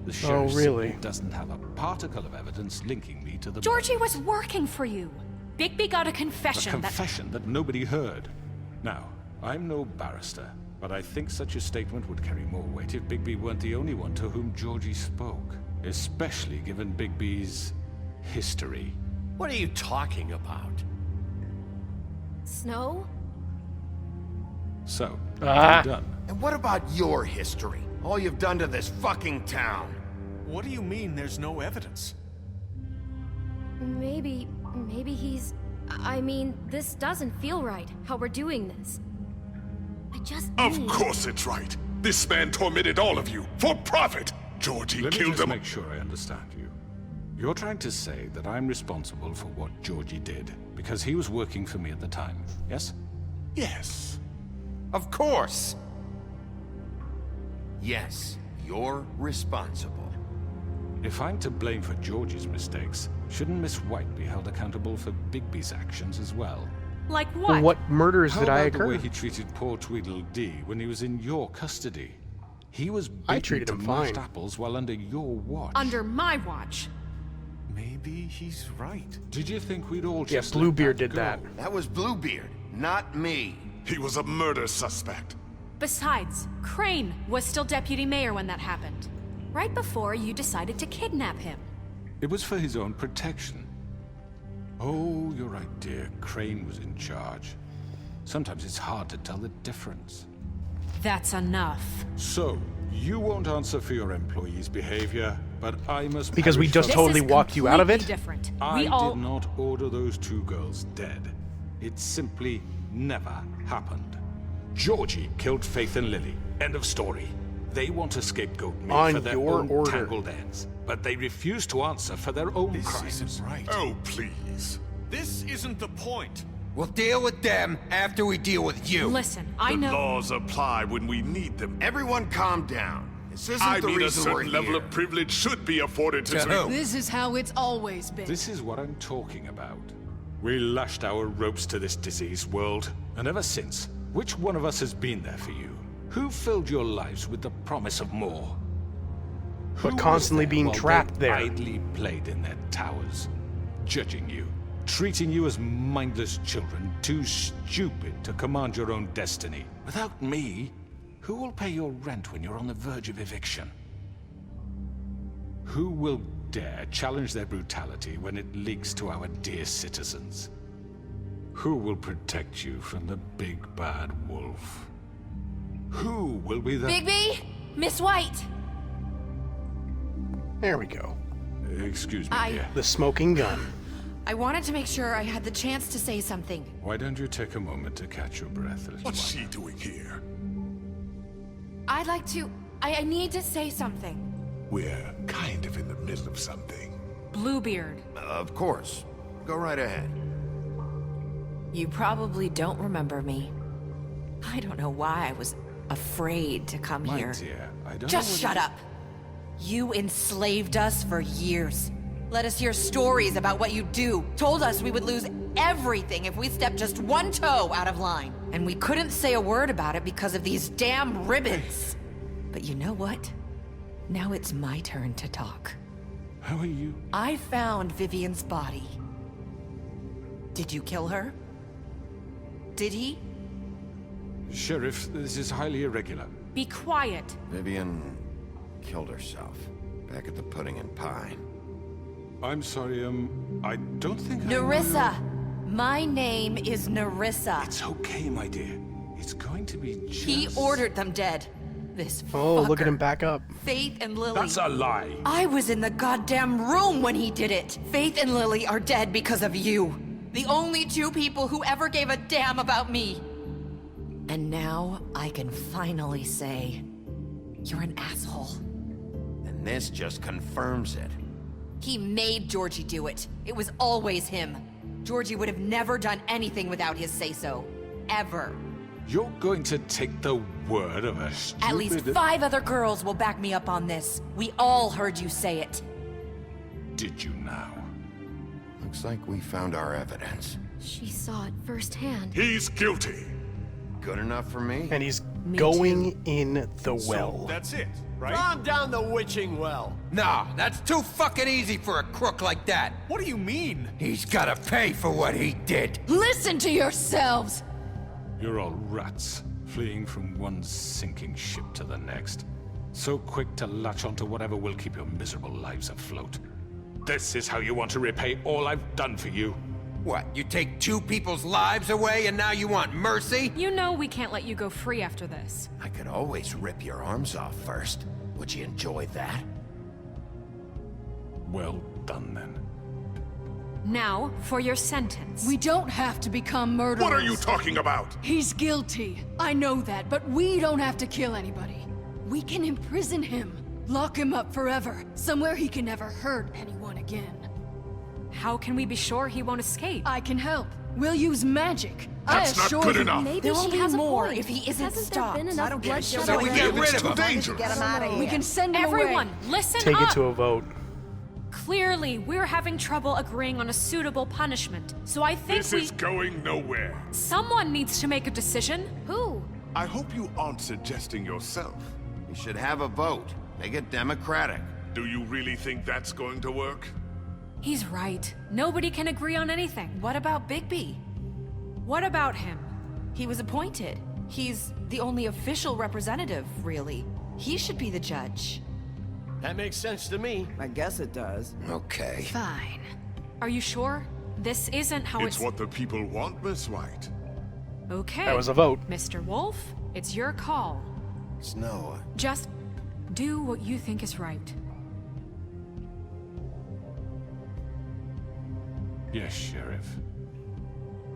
The sheriff
really?
simply doesn't have a particle of evidence linking me to the
Georgie was working for you. Bigby got a confession
A confession that nobody heard. Now, I'm no barrister, but I think such a statement would carry more weight if Bigby weren't the only one to whom Georgie spoke. Especially given Bigby's history.
What are you talking about?
Snow?
So, I'm done.
And what about your history? All you've done to this fucking town?
What do you mean there's no evidence?
Maybe he's... I mean, this doesn't feel right, how we're doing this. I just
Of
need...
course it's right. This man tormented all of you for profit. Georgie
Let me
killed
just
them.
make sure I understand you. You're trying to say that I'm responsible for what Georgie did because he was working for me at the time, yes?
Yes.
Of course.
Yes, you're responsible.
If I'm to blame for Georgie's mistakes, shouldn't Miss White be held accountable for Bigby's actions as well?
Like what?
Well, what murders
How
did I
about the
occur?
way he treated poor Tweedledee when he was in your custody? He was
I
beaten
treated
to
him
mashed
fine.
apples while under your watch.
Under my watch.
Maybe he's right.
Did you think we'd all
Yeah,
just
Bluebeard did
go?
that.
That was Bluebeard, not me.
He was a murder suspect.
Besides, Crane was still deputy mayor when that happened. Right before you decided to kidnap him.
It was for his own protection. Oh, you're right, dear. Crane was in charge. Sometimes it's hard to tell the difference.
That's enough.
So, you won't answer for your employees' behavior, but I must...
Because we
perish
just
for-
totally walked you out of it?
Different.
I
We all...
did not order those two girls dead. It simply never happened. Georgie killed Faith and Lily. End of story. They want to scapegoat me
On
for their
your
own
order.
tangled ends, but they refuse to answer for their own
This
crimes.
isn't right.
Oh, please.
This isn't the point.
We'll deal with them after we deal with you.
Listen, I
The
know...
laws apply when we need them.
Everyone calm down. This isn't
I
the
mean, a
reason we're
certain level
here.
of privilege should be afforded to...
To who?
This is how it's always been.
This is what I'm talking about. We lashed our ropes to this diseased world, and ever since, which one of us has been there for you? Who filled your lives with the promise of more? Who was
constantly
there
being
while
trapped
they
there?
idly played in their towers, judging you, treating you as mindless children, too stupid to command your own destiny. Without me, who will pay your rent when you're on the verge of eviction? Who will dare challenge their brutality when it leaks to our dear citizens? Who will protect you from the big bad wolf? Who will be the...
Bigby! Miss White!
There we go.
Excuse me, dear.
The smoking gun.
I wanted to make sure I had the chance to say something.
Why don't you take a moment to catch your breath, little
What's
one?
she doing here?
I'd like to... I need to say something.
We're kind of in the middle of something.
Bluebeard.
Of course. Go right ahead.
You probably don't remember me. I don't know why I was afraid to come
My
here.
dear, I don't
Just
know
shut up. You enslaved us for years. Let us hear stories about what you do. Told us we would lose everything if we stepped just one toe out of line. And we couldn't say a word about it because of these damn ribbons. But you know what? Now it's my turn to talk.
How are you?
I found Vivian's body. Did you kill her? Did he?
Sheriff, this is highly irregular.
Be quiet.
Vivian killed herself back at the Pudding and Pie.
I'm sorry, I don't think
Nerissa! My name is Nerissa.
It's okay, my dear. It's going to be just...
He ordered them dead. This
Oh, look at
fucker.
him back up.
Faith and Lily.
That's a lie.
I was in the goddamn room when he did it. Faith and Lily are dead because of you. The only two people who ever gave a damn about me. And now I can finally say, you're an asshole.
And this just confirms it.
He made Georgie do it. It was always him. Georgie would have never done anything without his say-so. Ever.
You're going to take the word of a stupid...
At least 5 other girls will back me up on this. We all heard you say it.
Did you now?
Looks like we found our evidence.
She saw it firsthand.
He's guilty.
Good enough for me.
And he's going in the well.
So that's it, right?
Calm down the witching well.
Nah, that's too fucking easy for a crook like that.
What do you mean?
He's gotta pay for what he did.
Listen to yourselves!
You're all rats, fleeing from one sinking ship to the next. So quick to latch onto whatever will keep your miserable lives afloat. This is how you want to repay all I've done for you.
What, you take 2 people's lives away and now you want mercy?
You know we can't let you go free after this.
I could always rip your arms off first. Would you enjoy that?
Well done, then.
Now, for your sentence.
We don't have to become murderers.
What are you talking about?
He's guilty. I know that, but we don't have to kill anybody. We can imprison him. Lock him up forever. Somewhere he can never hurt anyone again.
How can we be sure he won't escape?
I can help. We'll use magic.
That's not good enough.
Maybe
There will
she
be
has
more
a point.
if he isn't
Hasn't
stopped.
there been enough
I don't give a
bloodshed
shit.
So we
already?
get rid
It's
of
too
him.
dangerous.
Get him out of here.
We can send him
Everyone,
away.
listen
Take
up!
it to a vote.
Clearly, we're having trouble agreeing on a suitable punishment. So I think
This is going nowhere.
someone needs to make a decision.
Who?
I hope you aren't suggesting yourself.
We should have a vote. Make it democratic.
Do you really think that's going to work?
He's right. Nobody can agree on anything.
What about Bigby?
What about him?
He was appointed. He's the only official representative, really. He should be the judge.
That makes sense to me.
I guess it does.
Okay.
Fine.
Are you sure? This isn't how
It's what the people want, Miss White.
Okay.
That was a vote.
Mr. Wolf, it's your call.
Snow.
Just do what you think is right.
Yes, Sheriff.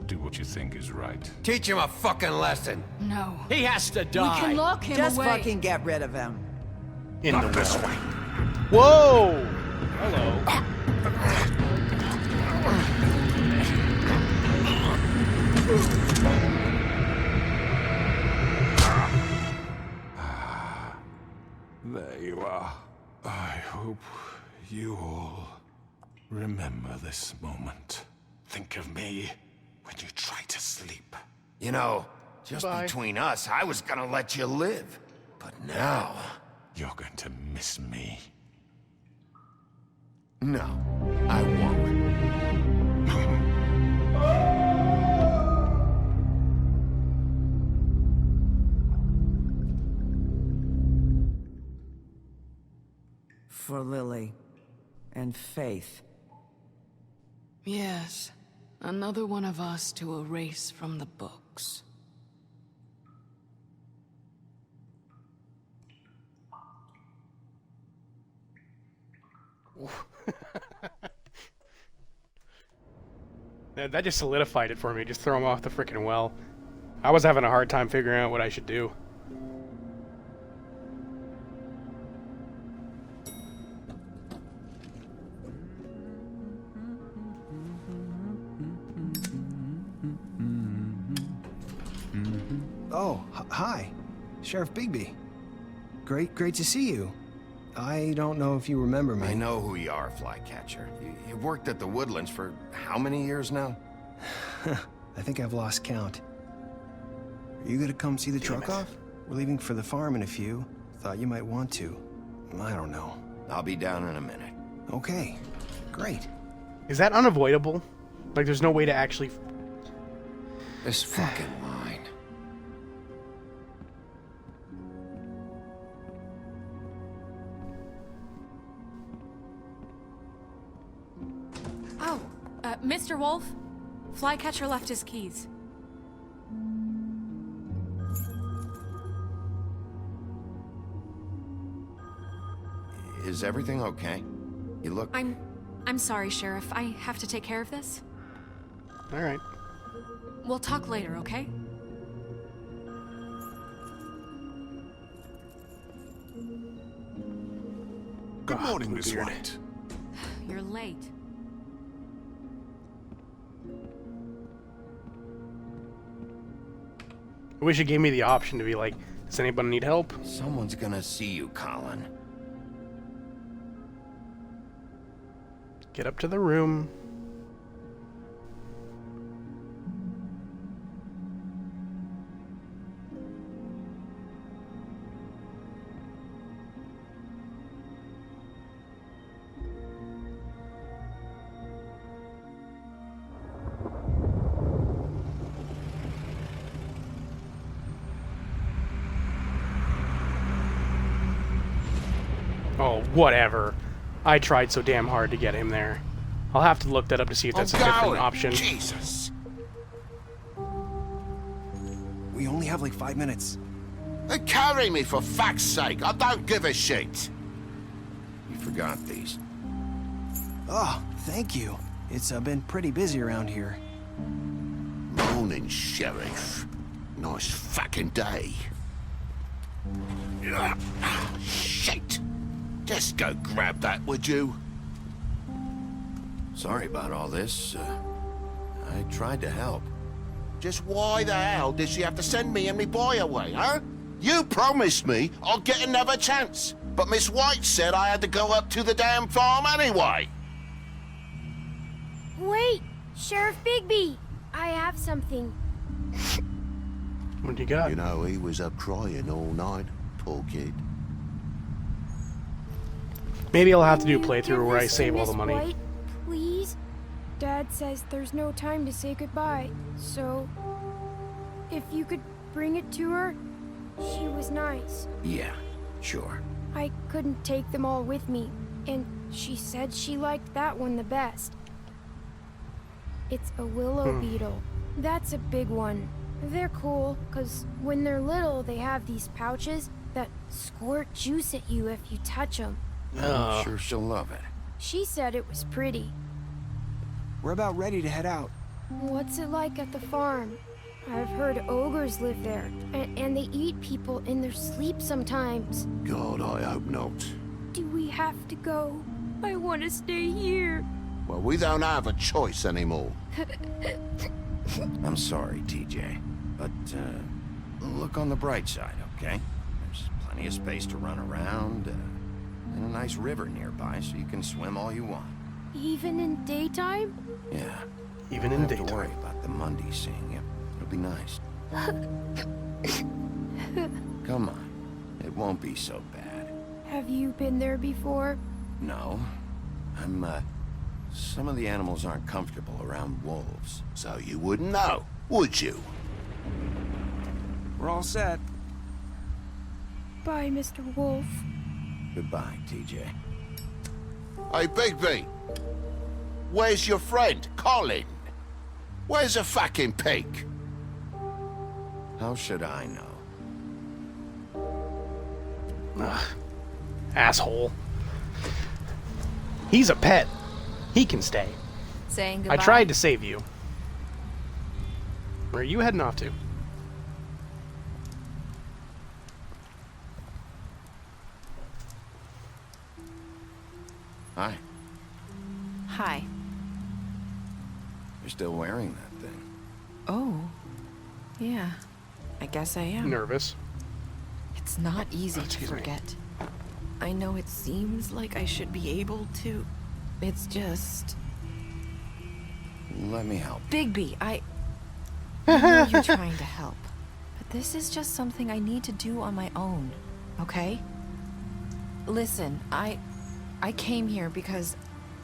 Do what you think is right.
Teach him a fucking lesson.
No.
He has to
We
die.
can lock him
Just
away.
fucking get rid of him.
In
Not
the
this
will.
way.
Whoa! Hello.
There you are. I hope you all remember this moment. Think of me when you try to sleep.
You know, just
Bye.
between us, I was gonna let you live. But now...
You're going to miss me.
No, I won't.
For Lily. And Faith.
Yes. Another one of us to erase from the books.
That just solidified it for me. Just throw him off the freaking well. I was having a hard time figuring out what I should do.
Oh, hi. Sheriff Bigby. Great to see you. I don't know if you remember me.
I know who you are, Flycatcher. You've worked at the Woodlands for how many years now?
I think I've lost count. Are you gonna come see the truck off? We're leaving for the farm in a few. Thought you might want to. I don't know.
I'll be down in a minute.
Okay, great.
Is that unavoidable? Like, there's no way to actually...
This fucking line.
Oh, Mr. Wolf, Flycatcher left his keys.
Is everything okay? You look...
I'm sorry, Sheriff. I have to take care of this.
All right.
We'll talk later, okay?
Good morning, Miss White.
You're late.
I wish it gave me the option to be like, does anybody need help?
Someone's gonna see you, Colin.
Get up to the room. Oh, whatever. I tried so damn hard to get him there. I'll have to look that up to see if that's a different option.
Jesus.
We only have like 5 minutes.
Carry me, for fuck's sake. I don't give a shit. You forgot these.
Oh, thank you. It's been pretty busy around here.
Morning, Sheriff. Nice fucking day. Shit! Just go grab that, would you?
Sorry about all this. I tried to help.
Just why the hell did she have to send me and me boy away, huh? You promised me I'll get another chance, but Miss White said I had to go up to the damn farm anyway.
Wait! Sheriff Bigby! I have something.
What do you got?
You know, he was up crying all night, poor kid.
Maybe I'll have to do a
Can you
playthrough
give
where I
this to
save all the
Miss
money.
White, please? Dad says there's no time to say goodbye, so if you could bring it to her, she was nice.
Yeah, sure.
I couldn't take them all with me, and she said she liked that one the best. It's a willow beetle. That's a big one. They're cool, 'cause when they're little, they have these pouches that squirt juice at you if you touch them.
I'm sure she'll love it.
She said it was pretty.
We're about ready to head out.
What's it like at the farm? I've heard ogres live there, and they eat people in their sleep sometimes.
God, I hope not.
Do we have to go? I want to stay here.
Well, we don't have a choice anymore.
I'm sorry, TJ. But, look on the bright side, okay? There's plenty of space to run around, and a nice river nearby so you can swim all you want.
Even in daytime?
Yeah.
Even
you
in
don't have to
daytime.
worry about the Mundies seeing you. It'll be nice. Come on. It won't be so bad.
Have you been there before?
No. Some of the animals aren't comfortable around wolves.
So you wouldn't know, would you?
We're all set.
Bye, Mr. Wolf.
Goodbye, TJ.
Hey, Bigby. Where's your friend, Colin? Where's the fucking pig?
How should I know?
Ugh. Asshole. He's a pet. He can stay.
Saying
I
goodbye.
tried to save you. Where are you heading off to?
Hi.
Hi.
You're still wearing that thing.
Oh. Yeah. I guess I am.
Nervous.
It's not easy to forget. I know it seems like I should be able to. It's just...
Let me help.
Bigby, I know you're trying to help. But this is just something I need to do on my own, okay? Listen, I came here because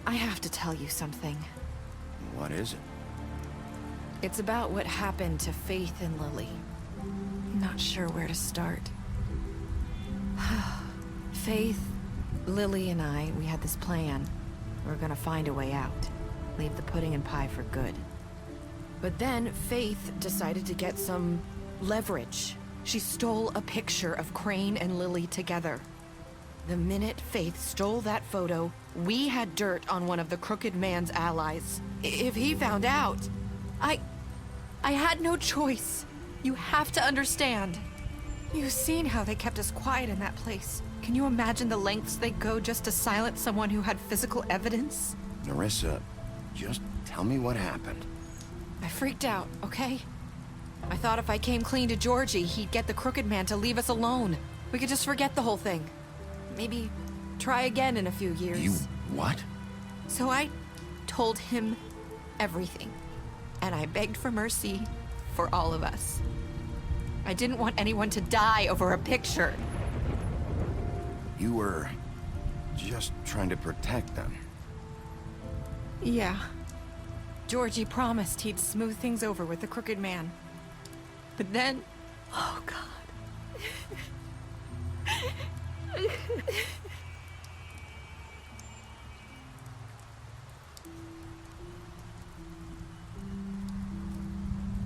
I have to tell you something.
What is it?
It's about what happened to Faith and Lily. I'm not sure where to start. Faith, Lily, and I, we had this plan. We were gonna find a way out. Leave the pudding and pie for good. But then Faith decided to get some leverage. She stole a picture of Crane and Lily together. The minute Faith stole that photo, we had dirt on one of the Crooked Man's allies. If he found out, I had no choice. You have to understand. You've seen how they kept us quiet in that place. Can you imagine the lengths they go just to silence someone who had physical evidence?
Narissa, just tell me what happened.
I freaked out, okay? I thought if I came clean to Georgie, he'd get the Crooked Man to leave us alone. We could just forget the whole thing. Maybe try again in a few years.
You what?
So I told him everything. And I begged for mercy for all of us. I didn't want anyone to die over a picture.
You were just trying to protect them.
Yeah. Georgie promised he'd smooth things over with the Crooked Man. But then... Oh, God.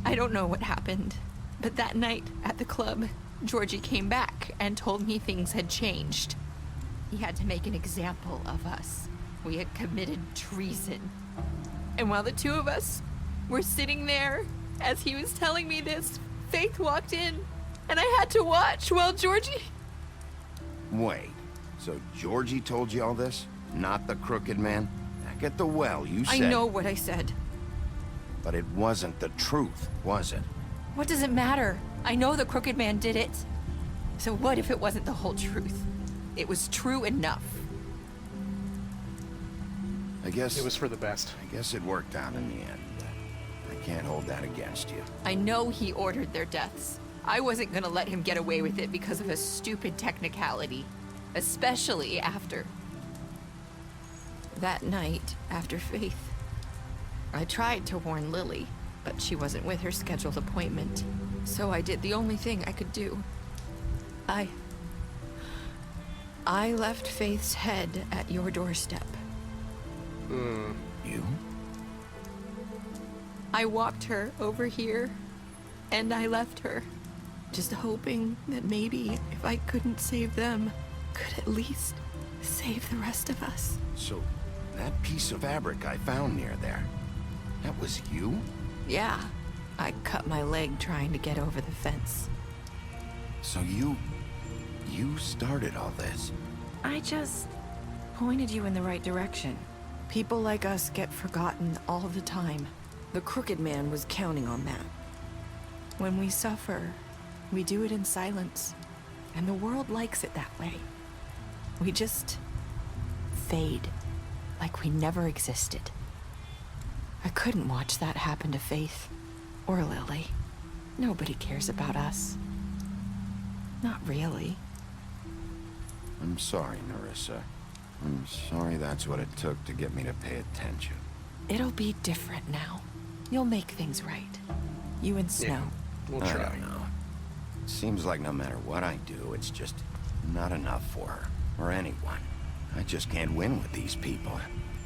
I don't know what happened, but that night at the club, Georgie came back and told me things had changed. He had to make an example of us. We had committed treason.
And while the two of us were sitting there, as he was telling me this, Faith walked in, and I had to watch while Georgie...
Wait, so Georgie told you all this? Not the crooked man? Back at the well, you said...
I know what I said.
But it wasn't the truth, was it?
What does it matter? I know the crooked man did it. So what if it wasn't the whole truth? It was true enough.
I guess...
It was for the best.
I guess it worked out in the end. I can't hold that against you.
I know he ordered their deaths. I wasn't gonna let him get away with it because of a stupid technicality. Especially after... that night, after Faith. I tried to warn Lily, but she wasn't with her scheduled appointment. So I did the only thing I could do. I left Faith's head at your doorstep.
You?
I walked her over here, and I left her. Just hoping that maybe if I couldn't save them, could at least save the rest of us.
So, that piece of fabric I found near there, that was you?
Yeah, I cut my leg trying to get over the fence.
So you started all this?
I just pointed you in the right direction. People like us get forgotten all the time. The crooked man was counting on that. When we suffer, we do it in silence, and the world likes it that way. We just fade, like we never existed. I couldn't watch that happen to Faith, or Lily. Nobody cares about us. Not really.
I'm sorry, Nerissa. I'm sorry that's what it took to get me to pay attention.
It'll be different now. You'll make things right. You and Snow.
Yeah, we'll try.
I don't know. Seems like no matter what I do, it's just not enough for her, or anyone. I just can't win with these people.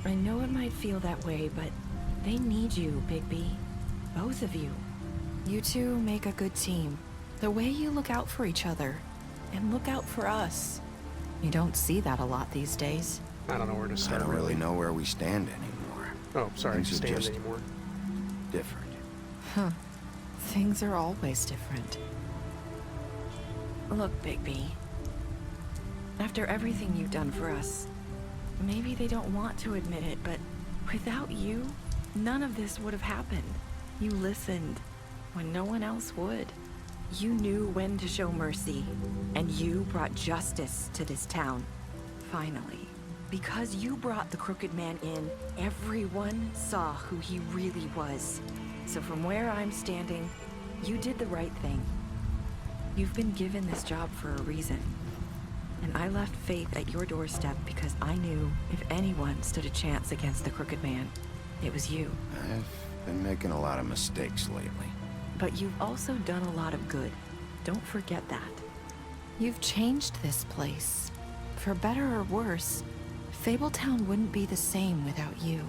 I know it might feel that way, but they need you, Bigby. Both of you. You two make a good team. The way you look out for each other, and look out for us. You don't see that a lot these days.
I don't know where to start.
I don't really know where we stand anymore.
Oh, sorry,
Things are
stand
just
anymore.
different.
Huh. Things are always different. Look, Bigby. After everything you've done for us, maybe they don't want to admit it, but without you, none of this would have happened. You listened when no one else would. You knew when to show mercy, and you brought justice to this town. Finally. Because you brought the crooked man in, everyone saw who he really was. So from where I'm standing, you did the right thing. You've been given this job for a reason. And I left Faith at your doorstep because I knew if anyone stood a chance against the crooked man, it was you.
I've been making a lot of mistakes lately.
But you've also done a lot of good. Don't forget that. You've changed this place. For better or worse, Fabletown wouldn't be the same without you.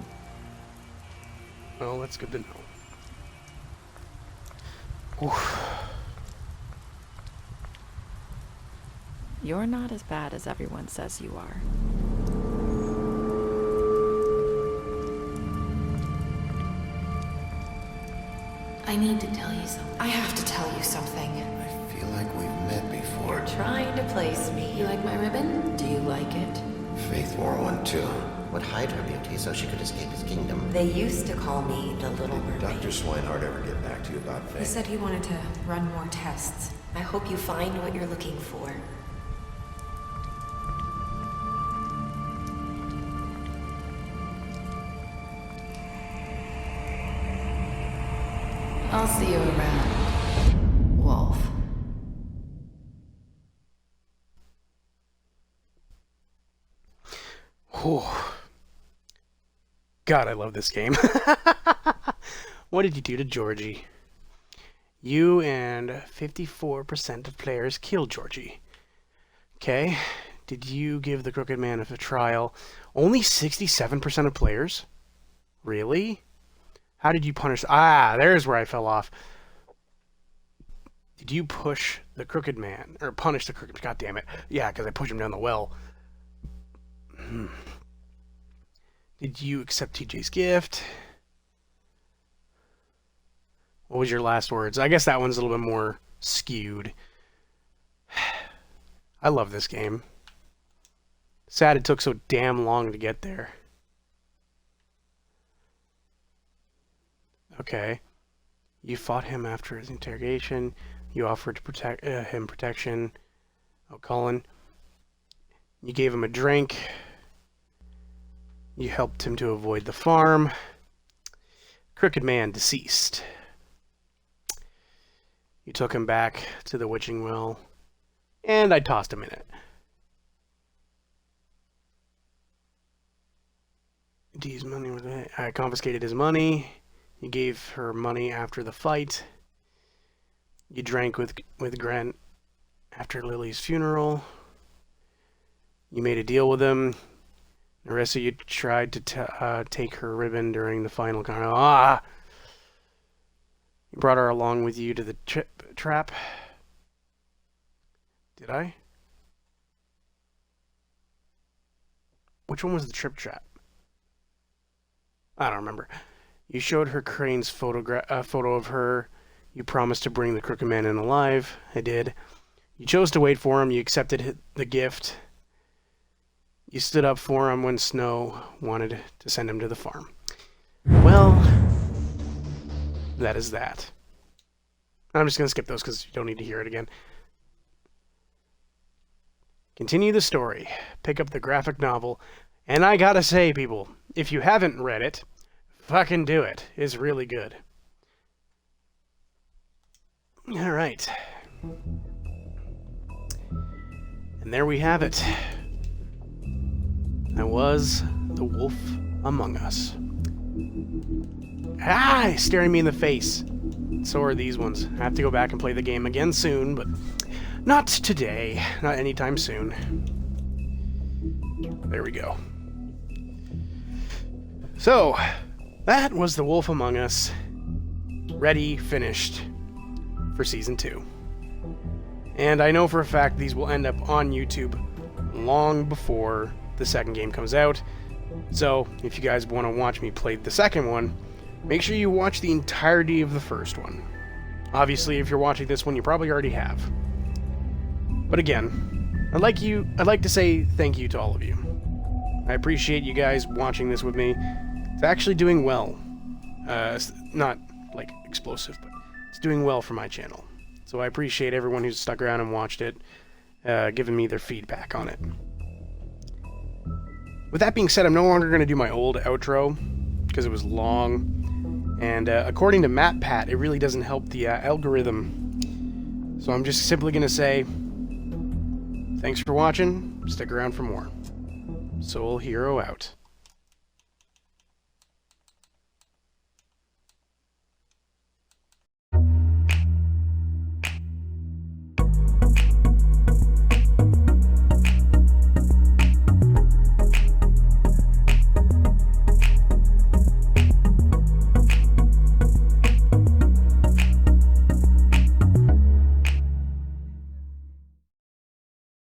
Well, that's good to know. Oof.
You're not as bad as everyone says you are.
I need to tell you something.
I have to tell you something.
I feel like we've met before.
You're trying to place me. You like my ribbon? Do you like it?
Faith wore one too. Would hide her beauty so she could escape his kingdom.
They used to call me the Little Mermaid.
Dr. Swinehart ever get back to you about Faith?
He said he wanted to run more tests. I hope you find what you're looking for. I'll see you around, Wolf.
Whew. God, I love this game. What did you do to Georgie? You and 54% of players killed Georgie. Okay. Did you give the crooked man a trial? Only 67% of players? Really? How did you punish? Ah, there's where I fell off. Did you push the crooked man? Or punish the crooked... God damn it. Yeah, because I pushed him down the well. Did you accept TJ's gift? What was your last words? I guess that one's a little bit more skewed. I love this game. Sad it took so damn long to get there. Okay. You fought him after his interrogation. You offered to protect him protection. Oh, Colin. You gave him a drink. You helped him to avoid the farm. Crooked man deceased. You took him back to the witching well. And I tossed him in it. D's money was it? I confiscated his money. You gave her money after the fight. You drank with Grant after Lily's funeral. You made a deal with him. The rest of you tried to take her ribbon during the final You brought her along with you to the trap. Did I? Which one was the trap? I don't remember. You showed her Crane's photo of her. You promised to bring the crooked man in alive. I did. You chose to wait for him. You accepted the gift. You stood up for him when Snow wanted to send him to the farm. Well, that is that. I'm just going to skip those because you don't need to hear it again. Continue the story. Pick up the graphic novel. And I gotta say, people, if you haven't read it, fucking do it. It's really good. Alright. And there we have it. That was The Wolf Among Us. Ah! He's staring me in the face. So are these ones. I have to go back and play the game again soon, but not today. Not anytime soon. There we go. So, that was The Wolf Among Us. Ready, finished for Season 2. And I know for a fact these will end up on YouTube long before the second game comes out. So, if you guys want to watch me play the second one, make sure you watch the entirety of the first one. Obviously, if you're watching this one, you probably already have. But again, I'd like to say thank you to all of you. I appreciate you guys watching this with me. It's actually doing well. Not like explosive, but it's doing well for my channel. So I appreciate everyone who's stuck around and watched it, giving me their feedback on it. With that being said, I'm no longer going to do my old outro because it was long. And according to MatPat, it really doesn't help the algorithm. So I'm just simply going to say, thanks for watching. Stick around for more. Soul Hero out.